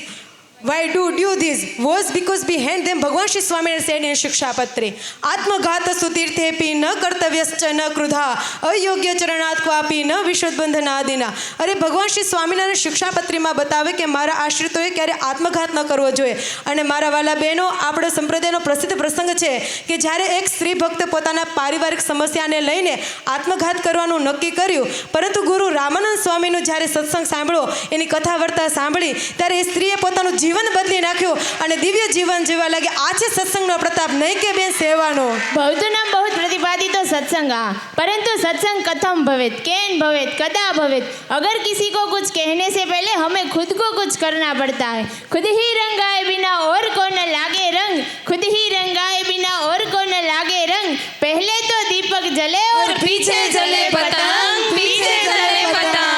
Why do this? Was because behind them ભગવાન શ્રી સ્વામિનારાયણ said in શિક્ષાપત્રે આત્મઘાત સુતીર્થેપી ન કર્તવ્યશ્ચ ન ક્રુધા અયોગ્ય ચરણાત ક્વાપી ન વિશુદ્ધબંધન આદિના. અરે ભગવાન શ્રી સ્વામિનારાયણ શિક્ષાપત્રીમાં બતાવે કે મારા આશ્રિતોએ ક્યારે આત્મઘાત ન કરવો જોઈએ. અને મારા વાલા બહેનો, આપણો સંપ્રદાયનો પ્રસિદ્ધ પ્રસંગ છે કે જ્યારે એક સ્ત્રી ભક્ત પોતાના પારિવારિક સમસ્યાને લઈને આત્મઘાત કરવાનું નક્કી કર્યું, પરંતુ ગુરુ રામાનંદ સ્વામીનું જ્યારે સત્સંગ સાંભળ્યો, એની કથા વાર્તા સાંભળી, ત્યારે એ સ્ત્રીએ પોતાનું જીવન બદલી નાખ્યું અને દિવ્ય જીવન જીવવા લાગી. આ છે સત્સંગનો પ્રતાપ, નહીં કે બેન સેવાનો. बहुत नाम बहुत प्रतिपादितो सत्संग, परंतु सत्संग कथम भवेत, कैन भवेत, कदा भवेत. अगर किसी को कुछ कहने से पहले हमें खुद को कुछ करना पड़ता है. खुद ही रंगाए बिना और को न लागे रंग, खुद ही रंगाए बिना और को न लागे रंग. पहले तो दीपक जले और पीछे जले पतंग, पीछे जले पतंग.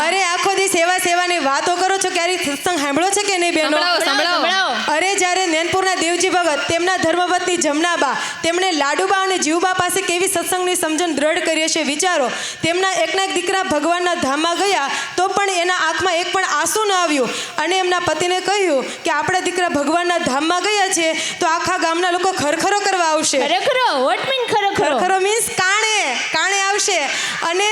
અરે આખો દી સેવા સેવાની વાતો કરો છો, ક્યારે સત્સંગ સાંભળો છે કે નહીં બેનો? સંભળાવો. અરે જ્યારે નૈનપુરના દેવજી ભગત, તેમના ધર્મપત્ની જમનાબા, તેમણે લાડુબા અને જીવબા પાસે કેવી સત્સંગની સમજણ દ્રઢ કરી હશે વિચારો. તેમના એકના એક દીકરા ભગવાનના ધામમાં ગયા તો પણ એના આંખમાં એક પણ આંસુ ન આવ્યું. અને એમના પતિને કહ્યું કે આપણા દીકરા ભગવાનના ધામમાં ગયા છે તો આખા ગામના લોકો ખરખરો કરવા આવશે. ખરેખરો વોટ મીન ખરેખરો? ખરખરો મીન્સ કાણે આવશે અને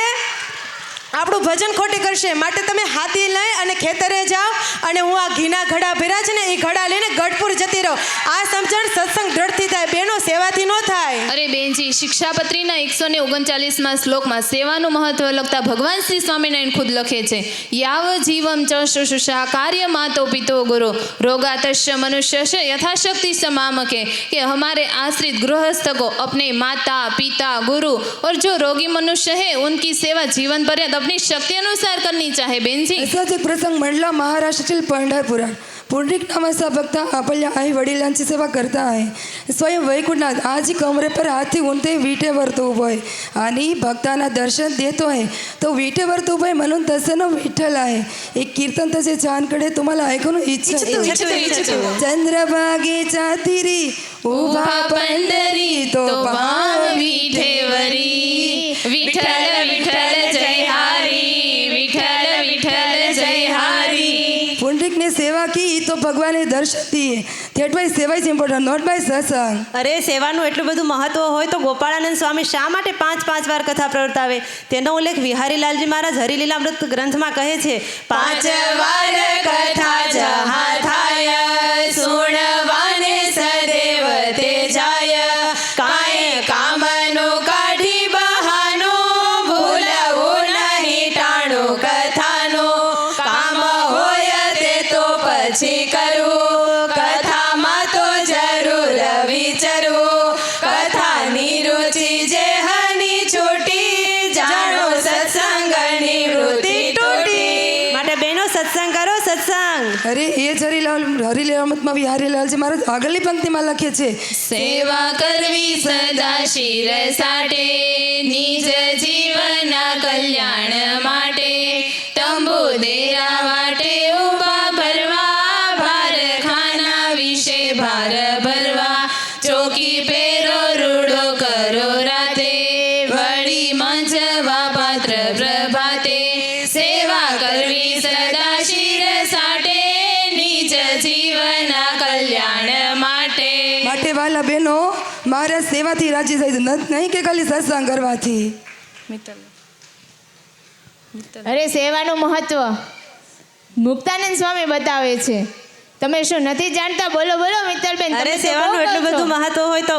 આપણું ભજન ખોટી કરશે. માટે તમે હાથી લઈ અને ખેતરે જાઓ અને હું આ ઘીના ઘડા ભર્યા છે ને એ ઘડા લઈને ગઢપુર જતી રહો. આ સમજણ સત્સંગ દ્રઢથી થાય બેનો, સેવાથી ન થાય. અરે બેનજી, શિક્ષાપત્રીના 139માં શ્લોકમાં સેવાનું મહત્વ લખતા ભગવાન શ્રી સ્વામિનારાયણ ખુદ લખે છે, યાવ જીવમ ચ શુશ્રુષા કાર્ય માતો પિતો ગુરુ રોગાતશ્ય મનુષ્ય યથાશક્તિ समामके. कि हमारे आश्रित गृहस्थ को अपने माता पिता गुरु और जो रोगी मनुष्य है उनकी सेवा जीवन पर्यंत अपनी शक्ति अनुसार करनी चाहे. बेनजी, असाच एक प्रसंग मंडला महाराष्ट्रातील पंढरपुरात पुंडलिक नावाचा भक्त आपल्या आई वडिलांची सेवा करता आहे. स्वयं वैकुंठात आजी कमरे पर हात ठेवून ते विटेवर तो उभो आहे आणि भक्तांना दर्शन देतो आहे. तो विटेवर तो उभो आहे म्हणून तसं न विठ्ठल आहे. एक कीर्तन तसे छानकडे तुम्हाला ऐकून इच्छितो. चंद्रभागेच्या तिरी उभा पंढरी तो पाव विठेवरी, विठ्ठल विठ्ठल जय हारी, विठ्ठल विठ्ठल जय हारी. पुंडलिक ने सेवा की तो भगवान दर्शन दिए. थेट बाय सेवा इज इम्पोर्टન્ટ, નોટ બાય સત્સંગ. અરે સેવાનું એટલું બધું મહત્વ હોય તો ગોપાળાનંદ સ્વામી શા માટે 5 વાર કથા પ્રવર્તાવે? તેનો ઉલ્લેખ વિહારીલાલજી મહારાજ હરિલીલામૃત ગ્રંથમાં કહે છે. 5 વાર કથા જહા થાય, સુણવાને સદેવ તે જાય, કાય કામનો કાઢી બહાનો, ભૂલવું નહીં ટાણું કથાનો, કામ હોય તે તો પછી કરવું, કથામાં તો જરૂર વિચરવું, કથાની રુચિ જે હની છૂટી, જાણો સત્સંગની વૃત્તિ તૂટી. માટે બેનો સત્સંગ કરો, સત્સંગ. અરે એ જ હરિલીલામૃતમાં બી હરિલાલજી મહારાજ આગળની પંક્તિમાં લખે છે, સેવા કરવી સદા શિર સાટે, નિજ જીવના કલ્યાણ માટે, તંબુ દેરા વાટે ઉભા ભરવા, ભાર ખાના વિશે ભાર ભરવા, ચોકી પેરો રૂડો કરો રાતે, વળી મંજવા પાત્ર પ્રભાતે, સેવા કરવી સદા શિર સાટે, નિજ જીવના કલ્યાણ માટે. માટે વાલા બહેનો, મહારાજ સેવાથી રાજી થાય છે, નહીં કે ખાલી સત્સંગ કરવાથી. અરે સેવાનું મહત્વ મુક્તાનંદ સ્વામી બતાવે છે. તમે શું નથી જાણતા? બોલો બોલો મિત્તલબેન. અરે સેવાનું એટલું બધું મહત્વ હોય તો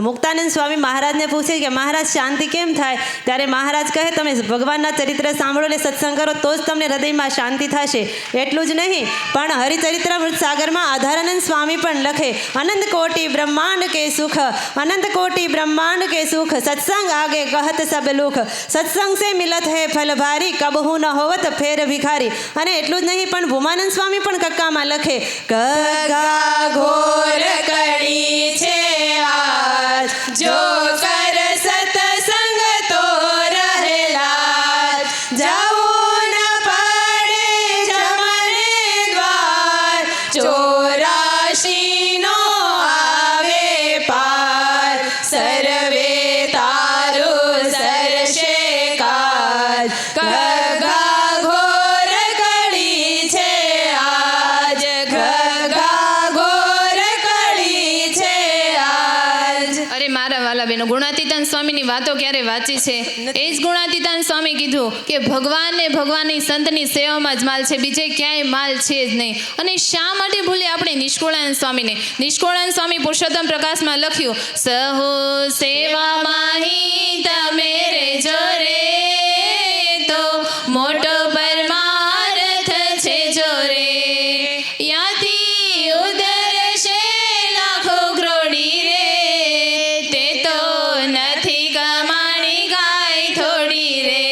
મુક્તાનંદ સ્વામી મહારાજને પૂછે કે મહારાજ શાંતિ કેમ થાય? ત્યારે મહારાજ કહે, તમે ભગવાનના ચરિત્ર સાંભળો ને સત્સંગ કરો તો જ તમને હૃદયમાં શાંતિ થશે. એટલું જ નહીં પણ હરિચરિત્રામૃત સાગરમાં આધારાનંદ સ્વામી પણ લખે, અનંત કોટી બ્રહ્માંડ કે સુખ, અનંત કોટી બ્રહ્માંડ કે સુખ, સત્સંગ આગે કહત સબ લુખ, સત્સંગ સે મિલત હે ફલ ભારી, કબહુ ન હોવત ફેર ભિખારી. અને એટલું જ નહીં પણ ભૂમાનંદ સ્વામી પણ કક્કામાં લખે, ગગા ઘોર કડી છે જો કર સતસંગ તો રહેલા, જવું ન પડે જમણે દ્વાર, 84 નો આવે પાર, સર્વે તારું સરશે કાજ, ગગા ઘોર કડી છે આજ, ઘર ગુણાતીતાન સ્વામીની વાતો ક્યારે વાંચી છે? એ જ ગુણાતીતાન સ્વામી કીધું કે ભગવાન ને ભગવાનની સંતની સેવામાં જ માલ છે, બીજે ક્યાંય માલ છે જ નહીં. અને શા માટે ભૂલે આપણે નિષ્કુળાનંદ સ્વામીને? નિષ્કુળાનંદ સ્વામી પુરુષોત્તમ પ્રકાશમાં લખ્યું, સહો સેવામાં હી તમે રેજો રે, તો મોટો પરમાર્થ છે જો રે. યાથી ઉદર છે લાખો કરોડી રે, તે તો નથી કમાણી ગાય થોડી રે,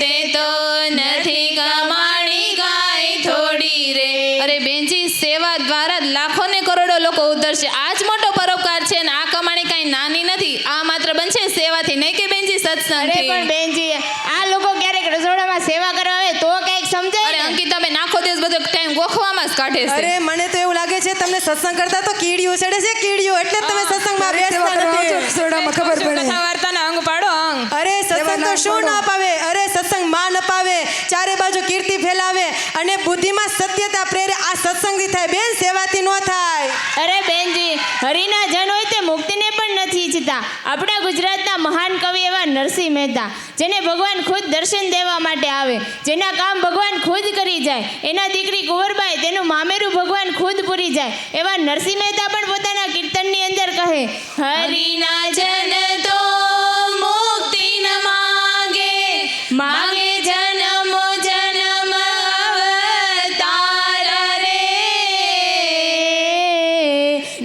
તે તો નથી કમાણી ગાય થોડી રે. અરે બેનજી, સેવા દ્વારા લાખો ને કરોડો લોકો ઉદ્ધરશે. આ જ મોટો પરોપકાર છે ને આ કમાણી કાંઈ નાની નથી. આ માત્ર બનશે સેવાથી, નહીં કે બેનજી અરે પણ સત્સંગથી. બેનજી, આ લોકો ક્યારેક રસોડામાં સેવા કરવા આવે તો કંઈક સમજાય અરે ને. અંકિતા બેન આખો દિવસ બધો ટાઈમ ગોખવામાં જ કાઢે છે. અરે મને તો એવું લાગે છે તમને સત્સંગ કરતા તો કીડીઓ ચડે છે, કીડીઓ, એટલે જ તમે સત્સંગમાં સેવા બેસતા કરવા આવજો, નથી. રસોડામાં ખબર પડે. કથા વાર્તાના અંગ પાડો અંગ. અરે સત્સંગ તો શું ના અપાવે? અરે સત્સંગ માં ન પાવે, ચારે બાજુ કીર્તિ ફેલાવે અને બુદ્ધિમાં સત્યતા પ્રેરે. આ સત્સંગથી થાય બેન, સેવાથી ન થાય. અરે બેનજી, હરિના જન હોય તે મુક્તિને પણ નથી ઈચ્છતા. આપણા ગુજરાતના મહાન કવિ એવા નરસિંહ મહેતા, જેને ભગવાન ખુદ દર્શન દેવા માટે આવે, જેના કામ ભગવાન ખુદ કરી જાય, એના દીકરી કુંવરબાઈ તેનું મામેરું ભગવાન ખુદ પૂરી જાય, એવા નરસિંહ મહેતા પણ પોતાના કીર્તનની અંદર કહે, હરિના જન તો મુક્તિ ન માગે, માગે જન્મો જન્મ અવતાર રે.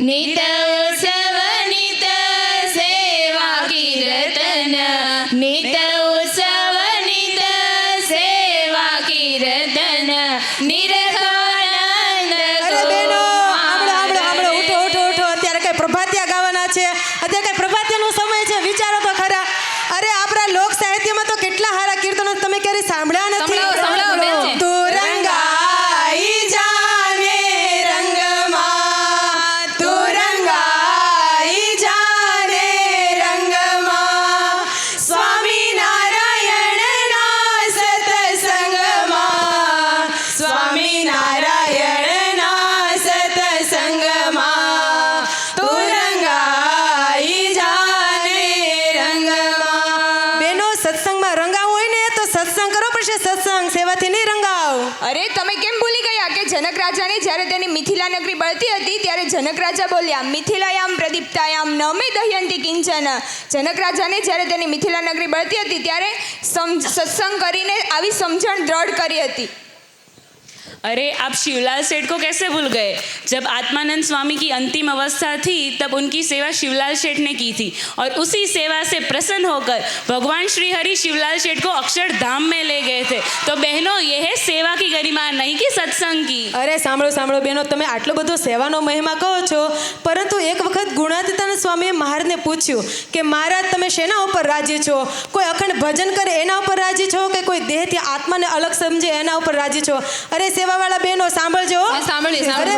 નિત ઉત્સવ નિત સેવા કીર્તન, નિત ઉત્સવ નિત સેવા કીર્તન, નિરખાનંદ અરે બેનો, સાંભળો સાંભળો સાંભળો, ઉઠો ઉઠો ઉઠો. અત્યારે કઈ પ્રભાતિયા ગાવાના છે? અત્યારે કઈ પ્રભાતિયાનો સમય છે? વિચારો તો ખરા. અરે આપણા લોક સાહિત્યમાં તો કેટલા સારા કીર્તનો તમે ક્યારે સાંભળ્યા નથી? સંભળાવો, સંભળાવો બેન. તું રંગાઈ જાને રંગમાં, તું રંગાઈ જાને રંગમાં, સ્વામિનારાયણના સત્સંગમાં, સ્વામિનારાયણના સત્સંગમાં, તું રંગાઈ જાને રંગમાં. બેનો, સત્સંગમાં રંગાવું હોય ને તો સત્સંગ કરવો પડશે. સત્સંગ સેવાથી નહીં રંગાવ. અરે તમે કેમ ભૂલી ગયા કે જનક રાજાને જ્યારે તેની મિથિલા નગરી બળતી હતી ત્યારે જનક રાજા બોલ્યા, મિથિલાયામ પ્રદીપ્તાયામ ન મે દહ્યંતી કિંચન. જનક રાજાને જ્યારે તેની મિથિલા નગરી બળતી હતી ત્યારે સત્સંગ કરીને આવી સમજણ દ્રઢ કરી હતી. अरे आप शिवलाल सेठ को कैसे भूल गए? जब आत्मानंद स्वामी की अंतिम अवस्था थी तब उनकी सेवा शिवलाल सेठ ने की थी और उसी सेवा से प्रसन्न होकर भगवान श्री हरि शिवलाल सेठ को अक्षरधाम में ले गए थे. तो बहनों, ये है सेवा की गरिमा, नहीं कि सत्संग की. અરે સાંભળો સાંભળો બેનો, તમે આટલો બધો સેવાનો મહિમા કહો છો, પરંતુ એક વખત ગુણાતીતાનંદ સ્વામીએ મહારાજને પૂછ્યું કે મહારાજ, તમે શેના ઉપર રાજી છો? કોઈ અખંડ ભજન કરે એના ઉપર રાજી છો કે કોઈ દેહથી આત્માને અલગ સમજે એના ઉપર રાજી છો? અરે સેવાવાળા બહેનો સાંભળજો. અરે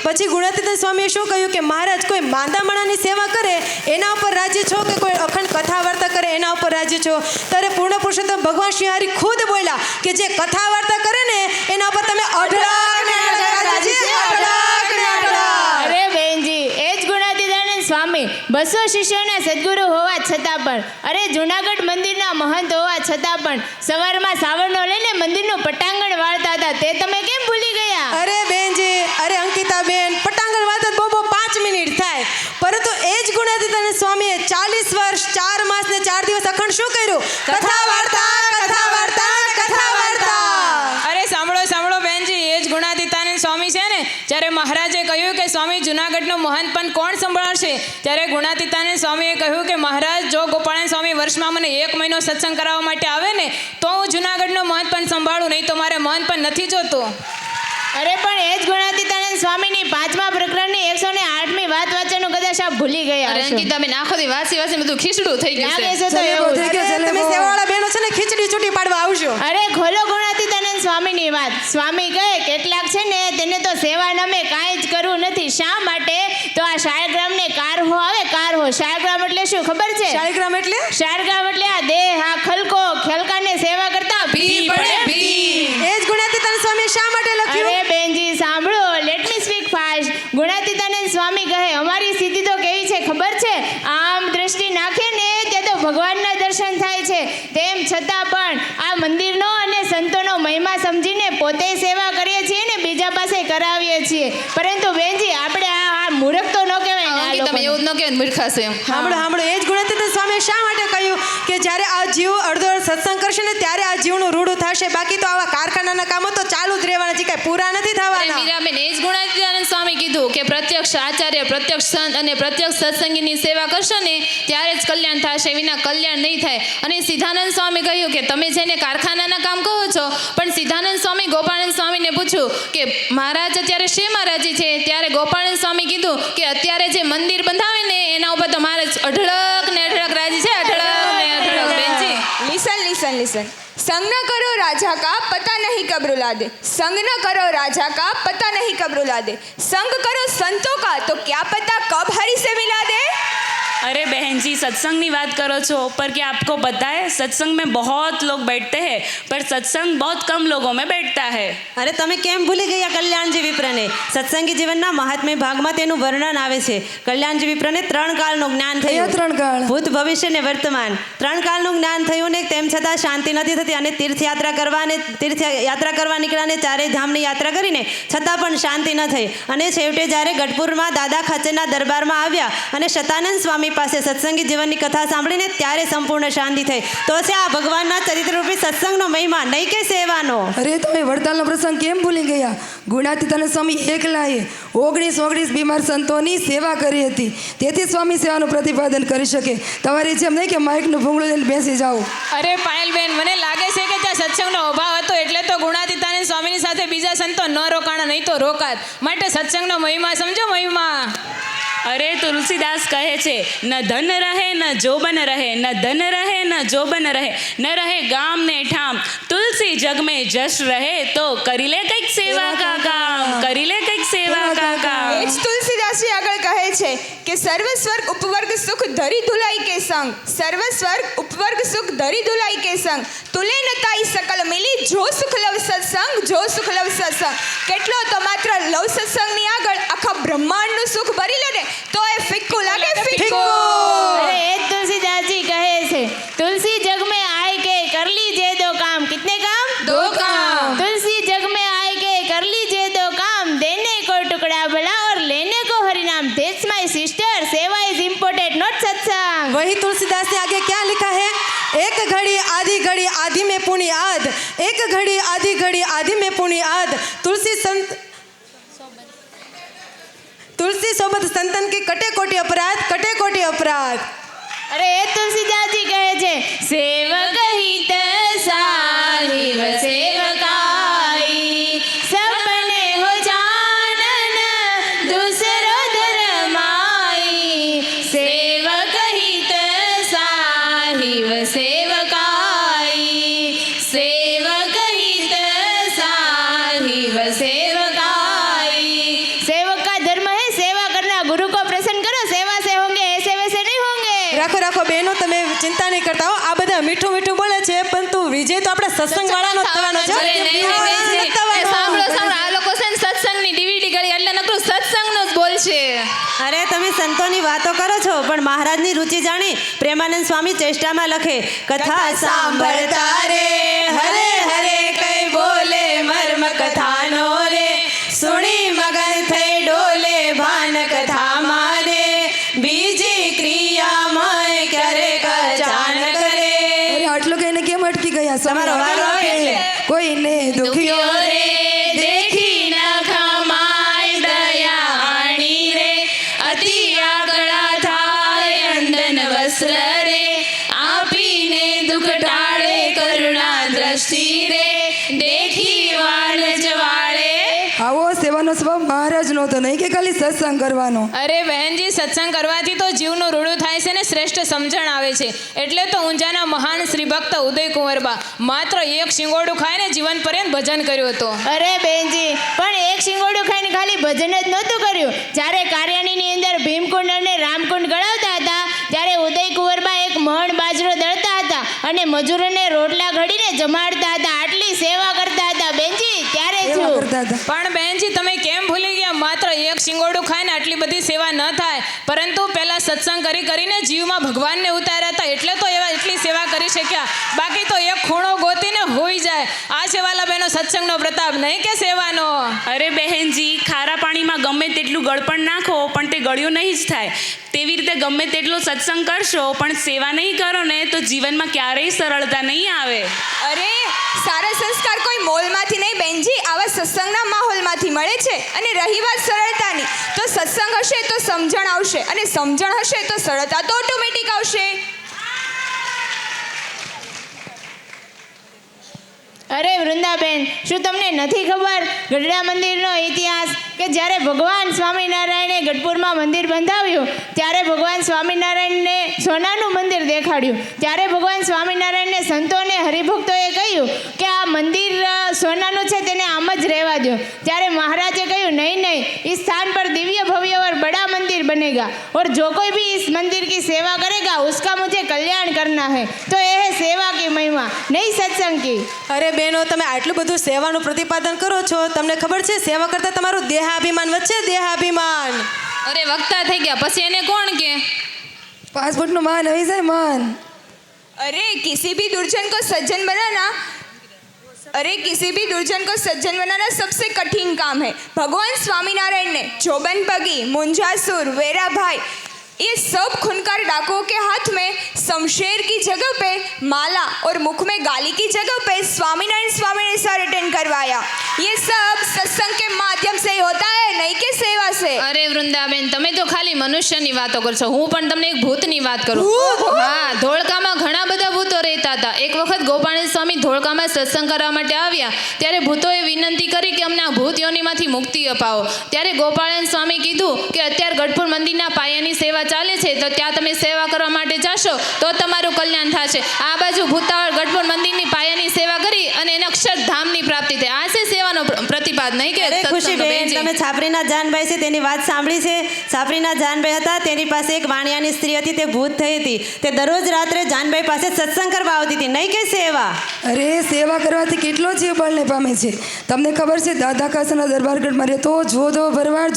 પછી ગુણાતીતાનંદ સ્વામીએ શું કહ્યું કે મહારાજ, કોઈ માંદા માણાની સેવા કરે એના ઉપર રાજી છો કે કોઈ અખંડ કથા વાર્તા કરે એના ઉપર રાજી છો? ત્યારે પૂર્ણ પુરુષોત્તમ ભગવાન શ્રી હરિ ખુદ બોલ્યા કે જે કથા વાર્તા કરે ને એના ઉપર તમે અઢળક ને અઢળક રાજી છે, અઢળક ને અઢળક. અરે બેનજી, એ જ ગુણાતીતાનંદ સ્વામી 200 શિષ્યોના સદગુરુ હોવા છતાં પણ, અરે જૂનાગઢ મંદિરના મહંત હોવા છતાં પણ સવારમાં સાવરનો લઈને મંદિરનું પટાંગણ વાળતા હતા. તે તમે કેમ ભૂલી ગયા? અરે બેનજી, અરે અંકિતા બેન, પટાંગણ વાળતા બહુ 5 મિનિટ થાય, પરંતુ એ જ ગુણાતીતાનંદ સ્વામીએ 40 વર્ષ 4 માસ ને 4 દિવસ અખંડ શું કર્યું? કથા વાર્તા, કથા વાર્તા, કથા વાર્તા. અરે સાંભળો સાંભળો બેનજી, એ જ ગુણાતીતાનંદ સ્વામી છે ને, જ્યારે મહારાજે કહ્યું કે સ્વામી જુનાગઢનો મહંત પણ કોણ સંભાળશે, ત્યારે ગુણાતીતાનંદ સ્વામીએ કહ્યું કે મહારાજ, જો ગોપાળાનંદ સ્વામી વર્ષમાં મને 1 મહિનો સત્સંગ કરાવવા માટે આવે ને તો હું જુનાગઢનો મહંત પણ સંભાળું, નહીં તો મારે મહંત પણ નથી જોતો. અરે પણ એ જ ગુણાતીતાનંદ સ્વામીની 5મા પ્રકરણની 108મી વાત વાંચવાનું કદાચ આપ ભૂલી ગયા અરે હશો. અંકિતા બેન, આખો દી વાસી વાસી બધું ખીચડું થઈ ગયું લાગે છે. છે તો એવું. તમે સેવાવાળા બહેનો છે ને ખીચડી છૂટી પાડવા આવજો. અરે ખોલો ગુણાતીતાનંદ સ્વામીની વાત. સ્વામી કહે, કેટલાક છે ને તેને તો સેવા નામે કાંઈ જ કરવું નથી. શા માટે? તો આ શાળગ્રામને કારહો આવે, કારહો. શાળગ્રામ એટલે શું ખબર છે? શાળીગ્રામ એટલે? શાળગ્રામ એટલે આ દેહ, આ ખલકો, ખેલકાને સેવા કરતા ભી પડે ભી. એ જ ગુણાતીતાનંદ સ્વામીએ શા માટે લખ્યું? અરે બેનજી સાંભળો, let me speak fast. Gunatitanand Swami કહે, અમારી સ્થિતિ તો કેવી છે ખબર છે? આમ દ્રષ્ટિ પોતે સેવા કરીએ છીએ ને બીજા પાસે કરાવીએ છીએ. પરંતુ બેનજી આપણે આ મૂર્ખ તો ન કહેવાય ને આ અંકિત, તમે લોકોને. એવું જ ન કહેવાય મૂર્ખા છે એમ. સાંભળો એ જ ગુણાતીતાનંદ સ્વામીએ શા માટે કહ્યું કે જ્યારે આ જીવ અડધો સત્સંગ કરશે ને ત્યારે આ જીવનું રૂડું થશે. બાકી તો આવા કારખાનાના કામો તો ચાલુ જ રહેવાના છે, કાંઈ પૂરા નથી અરે થવાના. મીરાબેન, એ જ ગુણાતીતાનંદ સ્વામી કીધું કે પ્રત્યક્ષ આચાર્ય, પ્રત્યક્ષ સંત અને પ્રત્યક્ષ સત્સંગીની સેવા કરશો ને ત્યારે જ કલ્યાણ થશે, વિના કલ્યાણ નહીં થાય. અને સિદ્ધાનંદ સ્વામી કહ્યું કે તમે જેને કારખાનાના કામ કહો છો, પણ સિદ્ધાનંદ સ્વામી ગોપાળાનંદ સ્વામીને પૂછ્યું કે મહારાજ અત્યારે શેમાં રાજી છે? ત્યારે ગોપાળાનંદ સ્વામી કીધું કે અત્યારે જે મંદિર બંધાવે ને એના ઉપર તો મહારાજ અઢળક ને અઢળક રાજી છે, અઢળક ને અઢળક. બેનજી, लिसन संग न करो राजा का पता नहीं कब रुला दे. संग न करो राजा का पता नहीं कब रुला दे. संग करो संतों का तो क्या पता कब हरि से मिला दे. अरे बहन जी, सत्संग की बात करो छो, पर क्या आपको पता है सत्संग में बहुत लोग बैठते हैं, पर सत्संग बहुत कम लोगों में बैठता है. અરે તમે કેમ ભૂલી ગયા કલ્યાણજી વિપ્રને? સત્સંગી જીવનના મહાત્મ્ય ભાગમાં તેનું વર્ણન આવે છે. કલ્યાણજી વિપ્રને 3 કાળનું જ્ઞાન થયું. 3 કાળ? ભૂત, ભવિષ્ય ને વર્તમાન. 3 કાળનું જ્ઞાન થયું ને તેમ છતાં શાંતિ નથી થતી. અને તીર્થયાત્રા કરવા નીકળ્યા ને 4 ધામની યાત્રા કરીને છતાં પણ શાંતિ ન થઈ. અને છેવટે જ્યારે ગઢપુરમાં દાદા ખાચરના દરબારમાં આવ્યા અને શતાનંદ સ્વામી પાસે સત્સંગી જીવનની કથા સાંભળીને ત્યારે સંપૂર્ણ શાંતિ થઈ. તો છે આ ભગવાનના ચરિત્રરૂપી સત્સંગનો મહિમા, નહીં કે સેવાનો. અરે તમે વડતાલનો પ્રસંગ કેમ ભૂલી ગયા? ગુણાતીતાનંદ સ્વામી એકલાએ 19 બીમાર સંતોની સેવા કરી હતી. તેથી સ્વામી સેવાનું પ્રતિપાદન કરી શકે. તમારી જેમ નહીં કે માઇકનું ભૂંગળું લઈને બેસી જાઓ. અરે પાયલબેન, મને લાગે છે કે ત્યાં સત્સંગનો અભાવ હતો, એટલે તો ગુણાતીતાનંદ સ્વામીની સાથે બીજા સંતો ન રોકાણા, નહીં તો રોકાત. માટે સત્સંગનો મહિમા સમજો, મહિમા. अरे तुलसीदास कहे छे, न धन रहे न जोबन रहे, न धन रहे न जोबन रहे, न रहे गाम ने ठाम, तुलसी जग में जश रहे तो करी ले कईक सेवा का काम, करी ले कईक सेवा का काम. એ જ તુલસીદાસજી આગળ કહે છે કે સર્વ સ્વર્ગ ઉપવર્ગ સુખ ધરી ધુલાઈ કે સંગ. સર્વ સ્વર્ગ ઉપવર્ગ સુખ ધરી ધુલાઈ કે સંગ. તુલે નતાઈ સકલ મિલી જો સુખ લવ સત્સંગ, જો સુખ લવ સત્સંગ. કેટલો તો માત્ર લવ સત્સંગની આગળ આખા બ્રહ્માંડનું સુખ ભરી લે ને તો એ ફિક્કું લાગે, ફિક્કું. अरे ये तुलसीदास जी कहे थे, तुलसी जग में आए के कर लीजिए 2 काम. कितने काम? 2 काम. तुलसी जग में आए के कर लीजिए 2 काम. देने को टुकड़ा भला और लेने को हरिनाम. That's my sister. सेवा is important, not सत्संग. वही तुलसीदास ने आगे क्या लिखा है? एक घड़ी आदि में पुण्य आद, एक घड़ी आदि में पुण्य आद. तुलसी सोबत संतन की कटे कोटि अपराध. अरे ये तुलसीदास जी कहे छे, सेवक हित साहिब सेवकाई, सबने हो जानन दूसरो धर्माई. सेवक हित साहिब सेवकाई, सेवक हित साहिब सेवकाई. सेवक का धर्म है सेवा करना. गुरु को प्रसन्न करो, सेवा से होंगे, ऐसे वैसे नहीं होंगे. રાખો બહેનો, તમે ચિંતા નહીં કરતા હો. આ બધા મીઠું બોલે છે, પરંતુ વિજય તો આપણે સત્સંગ વાળાનો જ થવાનો છે. અરે નહીં, બેનજી, એ સાંભળો, આ લોકો છે ને સત્સંગની DVD કરી એટલે નકરું સત્સંગનું જ બોલશે. અરે તમે સંતોની વાતો કરો છો, પણ મહારાજની રુચિ જાણી પ્રેમાનંદ સ્વામી ચેષ્ટામાં લખે, કથા સાંભળતા રે હરે હરે કઈ બોલે મર્મ કથાનો રે, સુણી મગન થઈ ડોલે ભાન કથા મારે, બીજી ક્રિયામાં ક્યારે કચાન કરે. અરે આટલું કહીને કેમ અટકી ગયા? તમારો વારો આવે એટલે. કોઈને દુખ્યો રે દેખી ન ખમાય દયાણી રે, અતિ આગળા થાય અંદન વસ્ત્ર રે, આપીને દુઃખ ટાળે કરુણા દ્રષ્ટિ રે, દેખી વાળ જવાળે. આવો સેવાનો સ્વભાવ મહારાજનો હતો, નહીં કે ખાલી સત્સંગ કરવાનો. અરે બહેનજી, સત્સંગ કરવાથી તો જીવનું રૂડું થાય છે ને શ્રેષ્ઠ સમજણ આવે છે. એટલે તો ઊંઝાના મહાન શ્રી ભક્ત ઉદય કુંવરબા માત્ર 1 શિંગોડું ખાઈને જીવન પર્યંત ભજન કર્યું હતું. અરે બેનજી, પણ 1 શિંગોડું ખાઈને ખાલી ભજન જ નહોતું કર્યું. જ્યારે કાર્યાણીની અંદર ભીમકુંડ અને રામકુંડ ગળાવતા હતા ત્યારે ઉદય કુંવરબા 1 મણ બાજરો દળતા હતા અને મજૂરોને રોટલા ઘડીને જમાડતા હતા. આટલી સેવા કરતા હતા બેનજી. ત્યારે સેવા કરતા હતા. પણ બહેનજી, તમે કેમ ભૂલી ગયા? માત્ર 1 શિંગોડું ખાઈને આટલી બધી સેવા ન થાય, પરંતુ પહેલાં સત્સંગ કરીને જીવમાં ભગવાનને ઉતાર્યા હતા એટલે તો એવા એટલી સેવા કરી શક્યા. બાકી તો એક ખૂણો ગોતીને હોઈ જાય. આ છે વાલા બહેનો સત્સંગનો પ્રતાપ, નહીં કે સેવાનો. અરે બહેનજી, ખારા પાણીમાં ગમે તેટલું ગળપણ નાખો પણ તે ગળ્યું નહીં જ થાય. તેવી રીતે ગમે તેટલો સત્સંગ કરશો પણ સેવા નહીં કરો ને તો જીવનમાં ક્યારેય સરળતા નહીં આવે. અરે સારા સંસ્કાર કોઈ મોલમાંથી નહીં બેનજી, આવા સત્સંગના માહોલમાંથી મળે છે. અને રહી વાત સરળતાની, તો સત્સંગ હશે તો સમજણ આવશે, અને સમજણ હશે તો સરળતા તો ઓટોમેટિક આવશે. અરે વૃંદાબેન, શું તમને નથી ખબર ગઢડા મંદિરનો ઇતિહાસ? કે જ્યારે ભગવાન સ્વામિનારાયણે ગઢપુરમાં મંદિર બંધાવ્યું ત્યારે ભગવાન સ્વામિનારાયણને સોનાનું મંદિર દેખાડ્યું. ત્યારે ભગવાન સ્વામિનારાયણને સંતોને હરિભક્તોએ કહ્યું કે આ મંદિર સોનાનું છે, તેને આમ જ રહેવા દો. ત્યારે મહારાજે કહ્યું નહીં નહીં, इस स्थान पर दिव्य भव्य और बड़ा मंदिर बनेगा और जो कोई भी इस मंदिर की सेवा करेगा उसका मुझे कल्याण करना है. तो यह है सेवा की महिमा, नहीं सत्संग की. અરે બહેનો, તમે આટલું બધું સેવાનું પ્રતિપાદન કરો છો, તમને ખબર છે સેવા કરતાં તમારું દેહાભિમાન વચ્ચે દેહાભિમાન. અરે વક્તા થઈ ગયા પછી એને કોણ કે? 5 ફૂટનું માન આવી જાય માન. अरे किसी भी दुर्जन को सज्जन बनाना सबसे कठिन काम है. भगवान स्वामीनारायण ने जोबन बगी, मुंजासुर, वेरा भाई, ये सब खूंखार डाकुओं के हाथ में शमशेर की जगह पे माला और मुख में गाली की जगह पे स्वामीनारायण स्वामी ने सर अटेंड करवाया. ये सब सत्संग के माध्यम से ही होता है, नहीं के सेवा से. અરે વૃંદાબેન, તમે તો ખાલી મનુષ્યની વાતો કરશો. હું પણ તમને એક ભૂતની વાત કરું. હા, ધોળકામાં ઘણા બધા ભૂતો રહેતા હતા. એક વખત ગોપાળન સ્વામી ધોળકામાં સત્સંગ કરવા માટે આવ્યા ત્યારે ભૂતોએ વિનંતી કરી કે અમને આ ભૂત યોનિમાંથી મુક્તિ અપાવો. ત્યારે ગોપાળન સ્વામી કીધું કે અત્યારે ગઢપુર મંદિરના પાયાની સેવા ચાલે છે, તો ત્યાં તમે સેવા કરવા માટે જાશો તો તમારું કલ્યાણ થશે. આ બાજુ ભૂતાવળ ગઢપુર મંદિરની પાયાની સેવા કરી અને એને અક્ષરધામની પ્રાપ્તિ થઈ. આ છે સેવાનો પ્રતિપાદ, નહીં કે અરે સત્સંગ? ખુશીબેન, બેનજી. તમે છાપરીના જાનભાઈ છે તેની વાત સાંભળી છે? છાપરીના જાનભાઈ હતા, તેની પાસે એક વાણિયાની સ્ત્રી હતી, તે ભૂત થઈ હતી. તે દરરોજ રાત્રે જાનભાઈ પાસે સત્સંગ કરવા આવતી હતી, નહીં કે સેવા. અરે સેવા કરવાથી કેટલો જીવ બળને પામે છે. તમને ખબર છે દાદા કાસાના દરબારગઢમાં રહેતો જોધો ભરવાડ.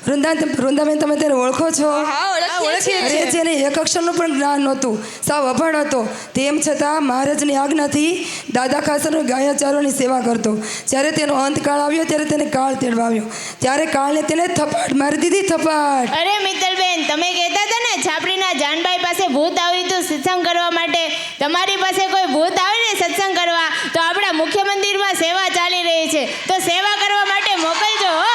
વૃંદાબેન, તમે તેને ઓળખો છો? હા, ઓળખીએ છીએ. અરે જેને એક અક્ષરનું પણ જ્ઞાન નહોતું, સાવ અભણ હતો, તેમ છતાં મહારાજની આજ્ઞાથી દાદા ખાસરનો ગાયા ચારોની સેવા કરતો. જ્યારે તેનો અંતકાળ આવ્યો ત્યારે તેને કાળ તેડવાવ્યો. ત્યારે કાળને તેને થપાટ મારી દીધી, થપાટ. અરે મિત્તલબેન, તમે કહેતા હતા ને છાપડીના જાનભાઈ પાસે ભૂત આવ્યું હતું સત્સંગ કરવા માટે. તમારી પાસે કોઈ ભૂત આવે ને સત્સંગ કરવા તો આપણા મુખ્ય મંદિરમાં સેવા ચાલી રહી છે, તો સેવા કરવા માટે મોકલજો હો.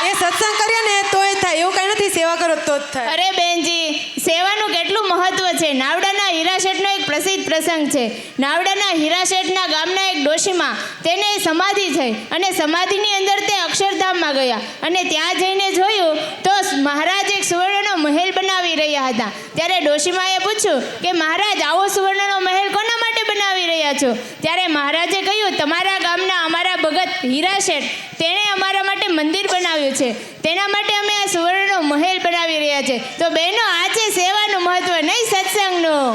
એ સત્સંગ કરીએ ને તોય થાય, એવું કાંઈ નથી, સેવા કરો તો જ થાય. અરે બેનજી, સેવાનું કેટલું મહત્વ છે. નાવડાના હીરાશેઠનો એક પ્રસિદ્ધ પ્રસંગ છે. નાવડાના હીરાશેઠના ગામના એક ડોશીમાં તેને સમાધિ થઈ અને સમાધિની અંદર તે અક્ષરધામમાં ગયા અને ત્યાં જઈને જોયું તો મહારાજ એક સુવર્ણનો મહેલ બનાવી રહ્યા હતા. ત્યારે ડોશીમાએ પૂછ્યું કે મહારાજ, આવો સુવર્ણનો મહેલ કોના માટે બનાવી રહ્યા છો? ત્યારે મહારાજે કહ્યું, તમારા ગામના અમારા ભગત હીરાશેઠ, તેણે અમારા માટે મંદિર બનાવ્યું છે, તેના માટે અમે આ સુવર્ણનો મહેલ બનાવી રહ્યા છે. તો બહેનો, આ છે સેવાનું મહત્વ, નહીં સત્સંગનું.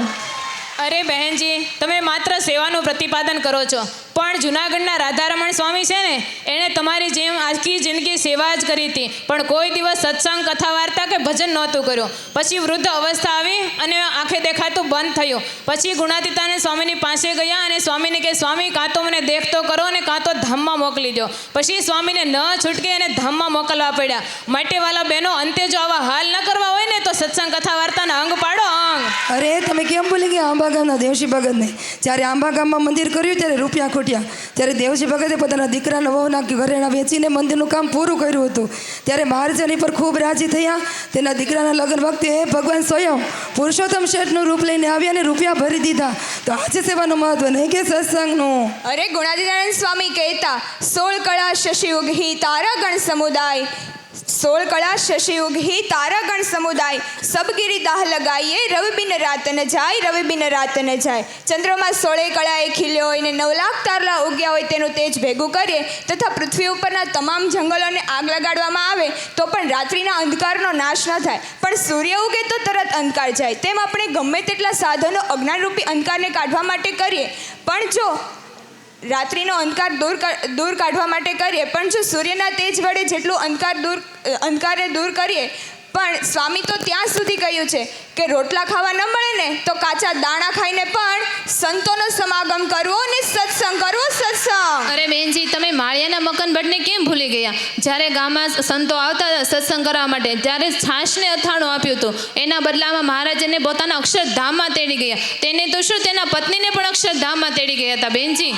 અરે બહેનજી, તમે માત્ર સેવાનું પ્રતિપાદન કરો છો, પણ જુનાગઢના રાધારમણ સ્વામી છે ને, એણે તમારી જેમ આખી જિંદગી સેવા જ કરી હતી, પણ કોઈ દિવસ સત્સંગ, કથા વાર્તા કે ભજન નહોતું કર્યું. પછી વૃદ્ધ અવસ્થા આવી અને આંખે દેખાતું બંધ થયું. પછી ગુણાતીતાને સ્વામીની પાસે ગયા અને સ્વામીને કહે, સ્વામી, કાં તો મને દેખતો કરો અને કાં તો ધામમાં મોકલી દો. પછી સ્વામીને ન છૂટકે અને ધામમાં મોકલવા પડ્યા. માટે વાલા બહેનો, અંતે જો આવા હાલ ન કરવા હોય ને તો સત્સંગ, કથા વાર્તાના અંગ પાડો, અંગ. અરે તમે કેમ ભૂલી ગયા આંબા ગામના દેવશી ભગતને? જ્યારે આંબા ગામમાં મંદિર કર્યું ત્યારે રૂપિયા ખૂટ્યા. ત્યારે દેવશી ભગતે પોતાના દીકરાના વહુના ઘરેણા વેચીને મંદિરનું કામ પૂરું કર્યું હતું. ત્યારે મહારાજ એની પર ખૂબ રાજી થયા. તેના દીકરાના લગ્ન વખતે ભગવાન સ્વયં પુરુષોત્તમ શેઠનું રૂપ લઈને આવ્યા અને રૂપિયા ભરી દીધા. તો આજે સેવાનું મહત્વ, નહીં કે સત્સંગનું. અરે ગુણાતીતાનંદ સ્વામી કહેતા, 16 કળા શશિયુગ હી તારાગણ સમુદાય, 16 કળા શશિયુગ હી તારાગણ સમુદાય, સબ ગિરી દાહ લગાઈએ, રવિ બિન રાત ન જાય, રવિ બિન રાત ન જાય. ચંદ્રમાં 16 કળાએ ખીલ્યો હોય ને 9 લાખ તારલા ઉગ્યા હોય તેનું તેજ ભેગું કરીએ તથા પૃથ્વી ઉપરના તમામ જંગલોને આગ લગાડવામાં આવે તો પણ રાત્રિના અંધકારનો નાશ ન થાય, પણ સૂર્ય ઉગે તો તરત અંધકાર જાય. તેમ આપણે ગમે તેટલા સાધનો અજ્ઞાનરૂપી અંધકારને કાઢવા માટે કરીએ, પણ જો રાત્રિનો અંધકાર દૂર કાઢવા માટે કરીએ, પણ જો સૂર્યના તેજ વડે જેટલું અંધકારને દૂર કરીએ, પણ સ્વામી તો ત્યાં સુધી કહ્યું છે કે રોટલા ખાવા ન મળે ને તો કાચા દાણા ખાઈને પણ સંતોનો સમાગમ કરવો અને સત્સંગ કરવો. સત્સંગ. અરે બેનજી, તમે માળિયાના મકન ભટ્ટને કેમ ભૂલી ગયા? જ્યારે ગામમાં સંતો આવતા હતા સત્સંગ કરવા માટે, ત્યારે છાશને અથાણું આપ્યું હતું. એના બદલામાં મહારાજ એને પોતાના અક્ષરધામમાં તેડી ગયા. તેને તો શું, તેના પત્નીને પણ અક્ષરધામમાં તેડી ગયા હતા. બેનજી,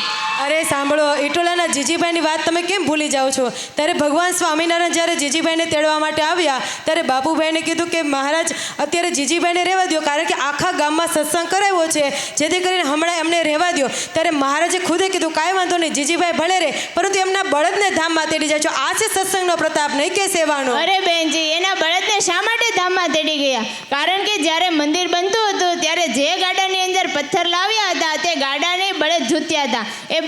અરે સાંભળો, ઇટોલાના જીજીભાઈની વાત તમે કેમ ભૂલી જાઓ છો? ત્યારે ભગવાન સ્વામિનારાયણ જ્યારે જીજીભાઈને તેડવા માટે આવ્યા, ત્યારે બાપુભાઈને કીધું કે મહારાજ અત્યારે જીજીભાઈને રહેવા દો, કારણ કે આખા ગામમાં સત્સંગ કરાવ્યો છે, જેથી કરીને હમણાં એમને રહેવા દો. ત્યારે મહારાજે ખુદે કીધું કાંઈ વાંધો નહીં, જીજીભાઈ ભલે રહે, પરંતુ એમના બળદને ધામમાં તેડી જાય છો. આ છે સત્સંગનો પ્રતાપ, નહીં કે સેવાનો. અરે બેનજી, એના બળદને શા માટે ધામમાં તેડી ગયા? કારણ કે જ્યારે મંદિર બનતું હતું ત્યારે જે ગાડાની અંદર પથ્થર લાવ્યા હતા તે ગાડાને બળદ જૂત્યા હતા. એ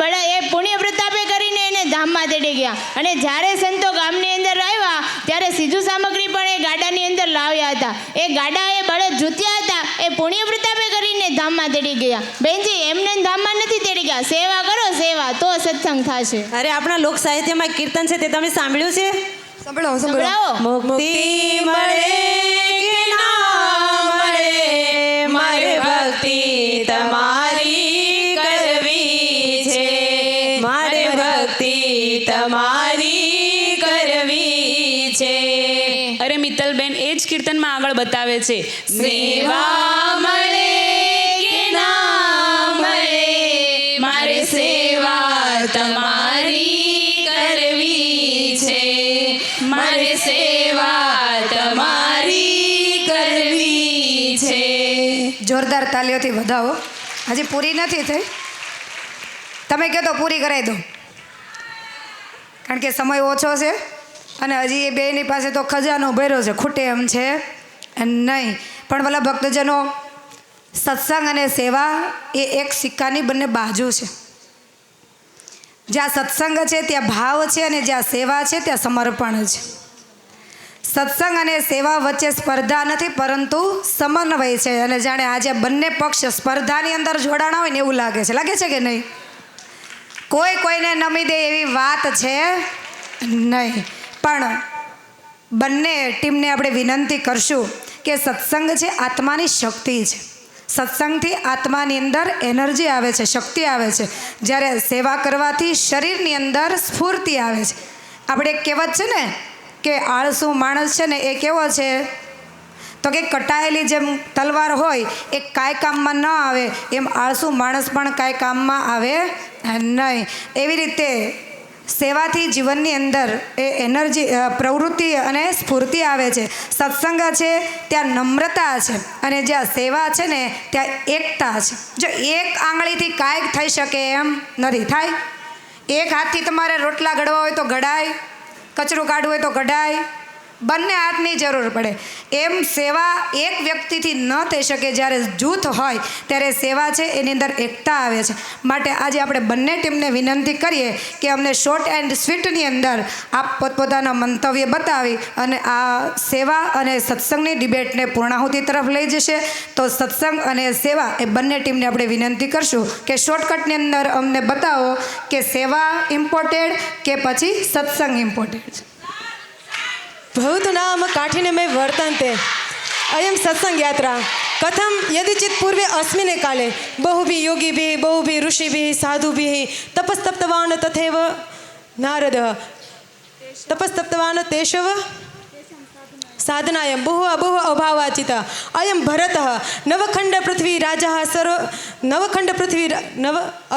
પુણ્ય પ્રતાપે કરીને એને ધામમાં તેડી ગયા. અને જ્યારે સંતો ગામની અંદર આવ્યા ત્યારે સીધું સામગ્રી પણ એ ગાડાની અંદર લાવ્યા હતા. એ ગાડા એ બળદ જૂત્યા હતા, એ પુણ્ય પ્રતાપે કરીને ધામમાં તેડી ગયા. બેનજી, એમને ધામમાં નથી તેડી ગયા. સેવા કરો, સેવા, તો સત્સંગ થશે. અરે આપણા લોક સાહિત્યમાં કીર્તન છે, તે તમે સાંભળ્યું છે? સંભળાવો. સંભળાવો. મુક્તિ મળે કે ના મળે, મારે ભક્તિ તમારી કરવી છે, મારે ભક્તિ તમારી કરવી છે. અરે મિત્તલબેન, એ જ કીર્તનમાં આગળ બતાવે છે, સેવા મળે કે ના મળે, મારે સેવા તમારી કરવી છે, મારે સેવા તમારી કરવી છે. જોરદાર તાલીઓથી વધાવો. હજી પૂરી નથી થઈ. તમે કહો તો પૂરી કરાવી દો, કારણ કે સમય ઓછો છે અને હજી એ બેની પાસે તો ખજાનો ભર્યો છે, ખૂટે એમ છે નહીં. પણ ભલા ભક્તજનો, સત્સંગ અને સેવા એ એક સિક્કાની બંને બાજુ છે. જ્યાં સત્સંગ છે ત્યાં ભાવ છે, અને જ્યાં સેવા છે ત્યાં સમર્પણ છે. સત્સંગ અને સેવા વચ્ચે સ્પર્ધા નથી, પરંતુ સમન્વય છે. અને જાણે આજે બંને પક્ષ સ્પર્ધાની અંદર જોડાણા હોય ને એવું લાગે છે કે નહીં? કોઈ કોઈને નમી દે એવી વાત છે નહીં. પણ બંને ટીમને આપણે વિનંતી કરશું કે સત્સંગ છે આત્માની શક્તિ છે. સત્સંગથી આત્માની અંદર એનર્જી આવે છે, શક્તિ આવે છે. જ્યારે સેવા કરવાથી શરીરની અંદર સ્ફૂર્તિ આવે છે. આપણે એક કહેવત છે ને કે આળસુ માણસ છે ને એ કેવો છે, તો કે કટાયેલી જેમ તલવાર હોય એ કાંઈ કામમાં ન આવે, એમ આળસુ માણસ પણ કાંઈ કામમાં આવે નહીં. એવી રીતે સેવાથી જીવનની અંદર એ એનર્જી, પ્રવૃત્તિ અને સ્ફૂર્તિ આવે છે. સત્સંગ છે ત્યાં નમ્રતા છે, અને જ્યાં સેવા છે ને ત્યાં એકતા છે. જો એક આંગળીથી કાંઈક થઈ શકે એમ નથી. થાય? એક હાથથી તમારે રોટલા ઘડવા હોય તો ઘડાય, કચરું કાઢવું હોય તો કઢાય, બંને હાથની જરૂર પડે. એમ સેવા એક વ્યક્તિથી ન થઈ શકે. જ્યારે જૂથ હોય ત્યારે સેવા છે એની અંદર એકતા આવે છે. માટે આજે આપણે બંને ટીમને વિનંતી કરીએ કે અમને શોર્ટ એન્ડ સ્વીટની અંદર આપ પોતપોતાના મંતવ્ય બતાવી અને આ સેવા અને સત્સંગની ડિબેટને પૂર્ણાહુતિ તરફ લઈ જશે. તો સત્સંગ અને સેવા એ બંને ટીમને આપણે વિનંતી કરશું કે શોર્ટકટની અંદર અમને બતાવો કે સેવા ઇમ્પોર્ટેડ કે પછી સત્સંગ ઇમ્પોર્ટેડ છે. ભવતુ નામ કાઠિને મેં વર્તન્તે અયમ સત્સંગ યાત્રા કથમ યદિચિત પૂર્વે અસ્મિને કાલે બહુભિ યોગીભિ બહુભિ ઋષિભિ સાધુભિ તપस्तप्तवान् તથૈવ નારદ તપस्तप्तवान् તેષવ સાધનાયમ બહુ અભાવાચિત અયમ ભરત નવખંડ પૃથ્વી રાજા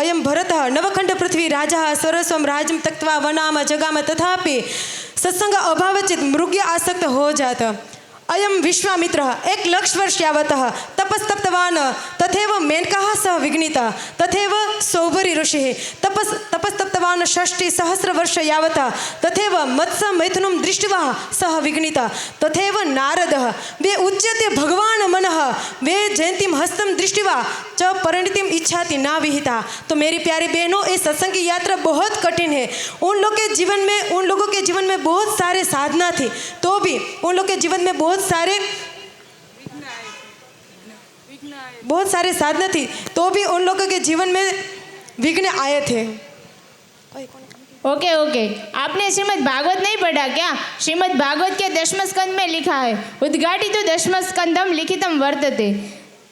અયમ ભરત નવખંડ પૃથ્વી રાજા સર્વસ્વમ રાજમ તક્ત્વા વનામ જગામ તથાપિ સત્સંગ અભાવચિત મૃગ્ય આસક્ત હો જાત. અયમ વિશ્વામિત્ર 1 લક્ષ વર્ષ યાવત તપस्तप्तवान् તથૈવ મેનકા સહ વિઘ્નિત તથૈવ સૌભરી ઋષિ તપस्तप्तवान् 60 સહસ્ર વર્ષ યાવત તથૈવ મત્સ્ય મૈથુનમ દૃષ્ટવા સહ વિઘ્નિત તથૈવ નારદ વે ઉચ્યતે ભગવાન મનઃ વે જયંતિમ હસ્તમ દૃષ્ટવા ચ परिणतिम इच्छाति ना विहिता. तो मेरी प्यारी बहनों, ये सत्संग की यात्रा बहुत कठिन है. उन लोगों के जीवन में बहुत सारे साधना थी, तो भी उन लोगों के जीवन में बहुत सारे साधना थी, तो भी उन लोगों के जीवन में विघ्न आए थे। ओके ओके, आपने श्रीमद् भागवत नहीं पढ़ा क्या? श्रीमद् भागवत के 10वें स्कंद में लिखा है, उद्घाटितो 10वें स्कंदम लिखितम वर्तते।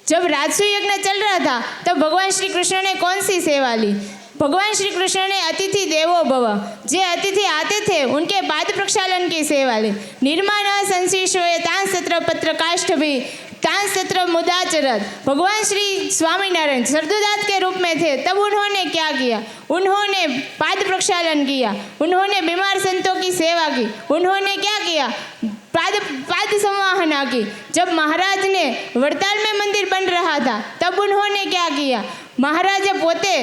जब राजसू यज्ञ चल रहा था तब भगवान श्री कृष्ण ने कौन सी सेवा ली? भगवान श्री कृष्ण ने अतिथि देवो भव, जे अतिथि आते थे उनके पाद प्रक्षालन की सेवा ली। निर्माण संशिष्य तां सत्र पत्र काष्ठ भी तां सत्र मुदाचरत। भगवान श्री स्वामीनारायण सर्दुदात के रूप में थे, तब उन्होंने क्या किया? उन्होंने पाद प्रक्षालन किया, उन्होंने बीमार संतों की सेवा की, उन्होंने क्या किया? पाद संवाहना की। जब महाराज ने वड़ताल में मंदिर बन रहा था तब उन्होंने क्या किया? महाराजे पोते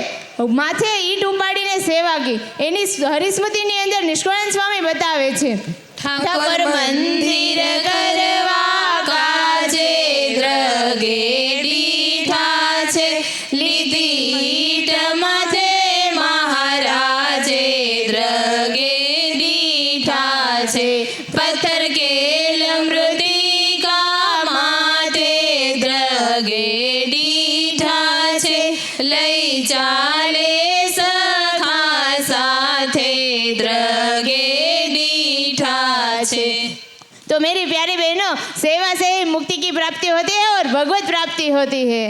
माथे ईट उपाડીને સેવા की। એની હરિસ્મૃતિની અંદર નિષ્કળાનંદ સ્વામી बतावे છે, ઠાકોર મંદિર કરવા કાજે દ્રગે દીઠા છે, લીધી ઈટ માથે મહારાજે દ્રગે દીઠા છે, પથ્થર કેલ મૃતિકા માથે દ્રગે દીઠા છે, લઈ ચાલે સખા સાથે દ્રગે દીઠા છે। तो मेरी प्यारी बहनों, सेवा से ही मुक्ति की प्राप्ति होती है और भगवत प्राप्ति होती है।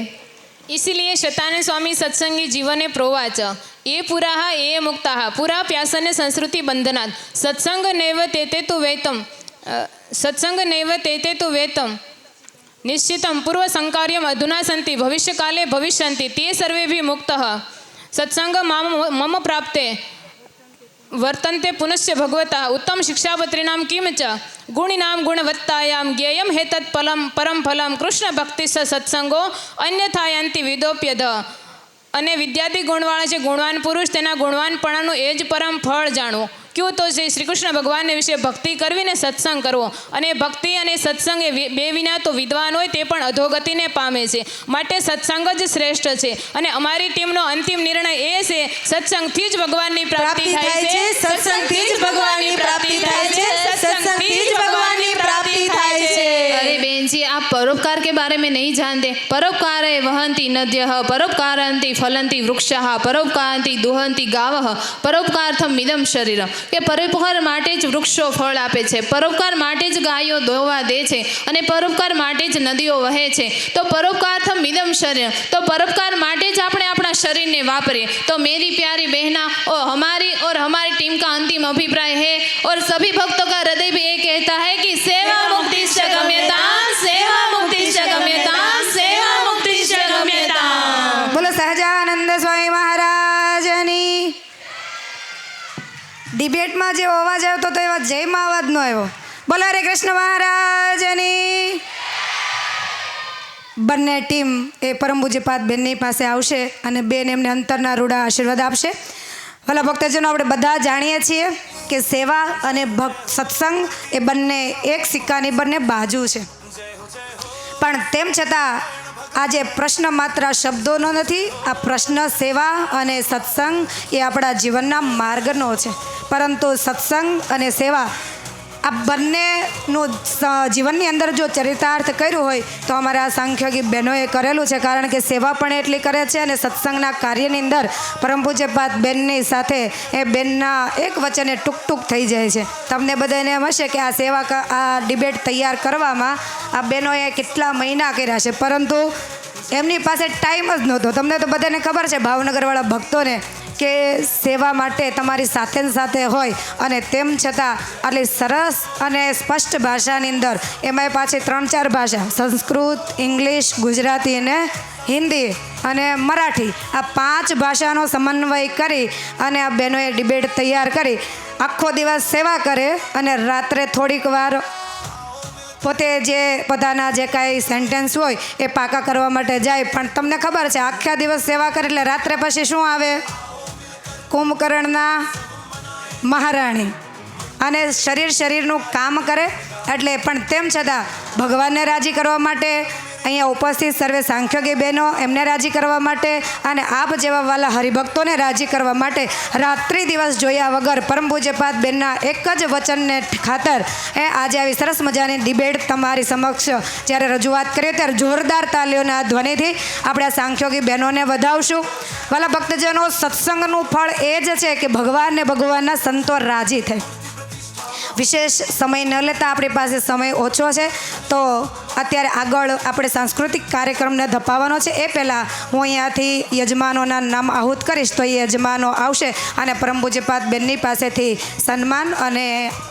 इसीलिए शतानंद स्वामी सत्संगी जीवने प्रोवाच ये पुराः ये मुक्ताः पुरा प्यासने संस्कृति बंधनात् सत्संग नैव तेते तु वेतम सत्संग नैव तेते तु वेतम निश्चितं पूर्व संकार्यम अधुना सन्ति भविष्यकाले भविष्यन्ति ते सर्वे भी मुक्तः सत्संग मम प्राप्ते वर्तन्ते पुनश्च भगवतः उत्तम शिक्षापत्रिणां किं च गुणिनां गुणवत्तायां ज्ञेयं हेतत् परम फलं कृष्ण भक्ति सत्संगो अन्यथा यान्ति विदोप्यध। અને વિદ્યાર્થી ગુણવાળા છે ગુણવાન પુરુષ તેના ગુણવાનપણાનું એ જ પરમ ફળ જાણવું। ક્યું તો શ્રી કૃષ્ણ ભગવાનને વિશે ભક્તિ કરવી ને સત્સંગ કરવો, અને ભક્તિ અને સત્સંગ એ બે વિના તો વિદ્વાન હોય તે પણ અધોગતિને પામે છે, માટે સત્સંગ જ શ્રેષ્ઠ છે। અને અમારી ટીમનો અંતિમ નિર્ણય એ છે સત્સંગથી જ ભગવાનની પ્રાપ્તિ થાય છે, સત્સંગથી જ ભગવાનની પ્રાપ્તિ થાય છે, સત્સંગથી જ ભગવાનની પ્રાપ્તિ થાય છે। अरे बहन जी, आप परोपकार के बारे में नहीं जानते। परोपकार वहन्ति नद्यः, परोपकारन्ति फलन्ति वृक्षः, परोपकारन्ति दुहन्ति गावः, परोपकार्थम इदम शरीरम। કે પરોપકાર માટે જ વૃક્ષો ફળ આપે છે, પરોપકાર માટે જ ગાયો દોવા દે છે, અને પરોપકાર માટે જ નદીઓ વહે છે। તો પરોપકાर्थम इदम शरीर, तो परोपकार માટે જ આપણે આપણા શરીરને વાપરીએ। तो मेरी प्यारी बहना और हमारी टीम का अंतिम अभिप्राय है और सभी भक्तों का हृदय भी ये कहता है कि सेवा मुक्तिश्च गम्यताम्, सेवा मुक्तिश्च गम्यताम्, सेवा मुक्तिश्च गम्यताम्। બોલો સહજાનંદ સ્વામી મહારાજની। ડિબેટમાં જે અવાજ આવતો તો એવા જયમાં અવાજ ન આવ્યો। બોલો હરે કૃષ્ણ મહારાજની। બંને ટીમ એ પરમ પૂજ્યપાદ બેનની પાસે આવશે અને બેન એમને અંતરના રૂડા આશીર્વાદ આપશે। ભલા ભક્તજનો, આપણે બધા જાણીએ છીએ કે સેવા અને સત્સંગ એ બંને એક સિક્કાની બંને બાજુ છે, પણ તેમ છતાં આજે પ્રશ્ન માત્ર શબ્દોનો નથી, આ પ્રશ્ન સેવા અને સત્સંગ એ આપણા જીવનના માર્ગનો છે। પરંતુ સત્સંગ અને સેવા આ બંનેનું જીવનની અંદર જો ચરિતાર્થ કર્યું હોય તો અમારા સાંખ્યોગી બહેનોએ કરેલું છે, કારણ કે સેવા પણ એટલી કરે છે અને સત્સંગના કાર્યની અંદર પરમ પૂજ્યપાદ બેનની સાથે એ બેનના એક વચને ટૂંક ટૂંક થઈ જાય છે। તમને બધાને એમ હશે કે આ સેવા આ ડિબેટ તૈયાર કરવામાં આ બહેનોએ કેટલા મહિના કર્યા છે, પરંતુ એમની પાસે ટાઈમ જ નહોતો। તમને તો બધાને ખબર છે ભાવનગરવાળા ભક્તોને કે સેવા માટે તમારી સાથે ને સાથે હોય, અને તેમ છતાં આટલી સરસ અને સ્પષ્ટ ભાષાની અંદર, એમાંય પાછી 3-4 ભાષા સંસ્કૃત, ઇંગ્લિશ, ગુજરાતી અને હિન્દી અને મરાઠી, આ 5 ભાષાનો સમન્વય કરી અને આ બહેનોએ ડિબેટ તૈયાર કરી આખો દિવસ સેવા કરે અને રાત્રે થોડીક વાર પોતે જે બધાના જે કાંઈ સેન્ટેન્સ હોય એ પાકા કરવા માટે જાય। પણ તમને ખબર છે આખા દિવસ સેવા કરે એટલે રાત્રે પછી શું આવે? કુંભકર્ણના મહારાણી, અને શરીરનું કામ કરે એટલે, પણ તેમ છતાં ભગવાનને રાજી કરવા માટે અહીંયા ઉપસ્થિત સર્વે સાંખ્યોગી બહેનો એમને રાજી કરવા માટે અને આપ જેવા વાલા હરિભક્તોને રાજી કરવા માટે રાત્રિ દિવસ જોયા વગર પરમ પૂજ્યપાદ બેનના એક જ વચનને ખાતર આજે આવી સરસ મજાની ડિબેટ તમારી સમક્ષ જ્યારે રજૂઆત કરીએ ત્યારે જોરદાર તાલીઓના ધ્વનિથી આપણે આ સાંખ્યોગી બહેનોને વધાવશું. વાલા ભક્તજનો, સત્સંગનું ફળ એ જ છે કે ભગવાન ને ભગવાનના સંતો રાજી થાય. વિશેષ સમય ન લેતા આપણી પાસે સમય ઓછો છે, તો અત્યારે આગળ આપણે સાંસ્કૃતિક કાર્યક્રમને ધપાવવાનો છે. એ પહેલાં હું અહીંયાથી યજમાનોના નામ આહુત કરીશ, તો એ યજમાનો આવશે અને પરમ પૂજ્યપાદ બેનની પાસેથી સન્માન અને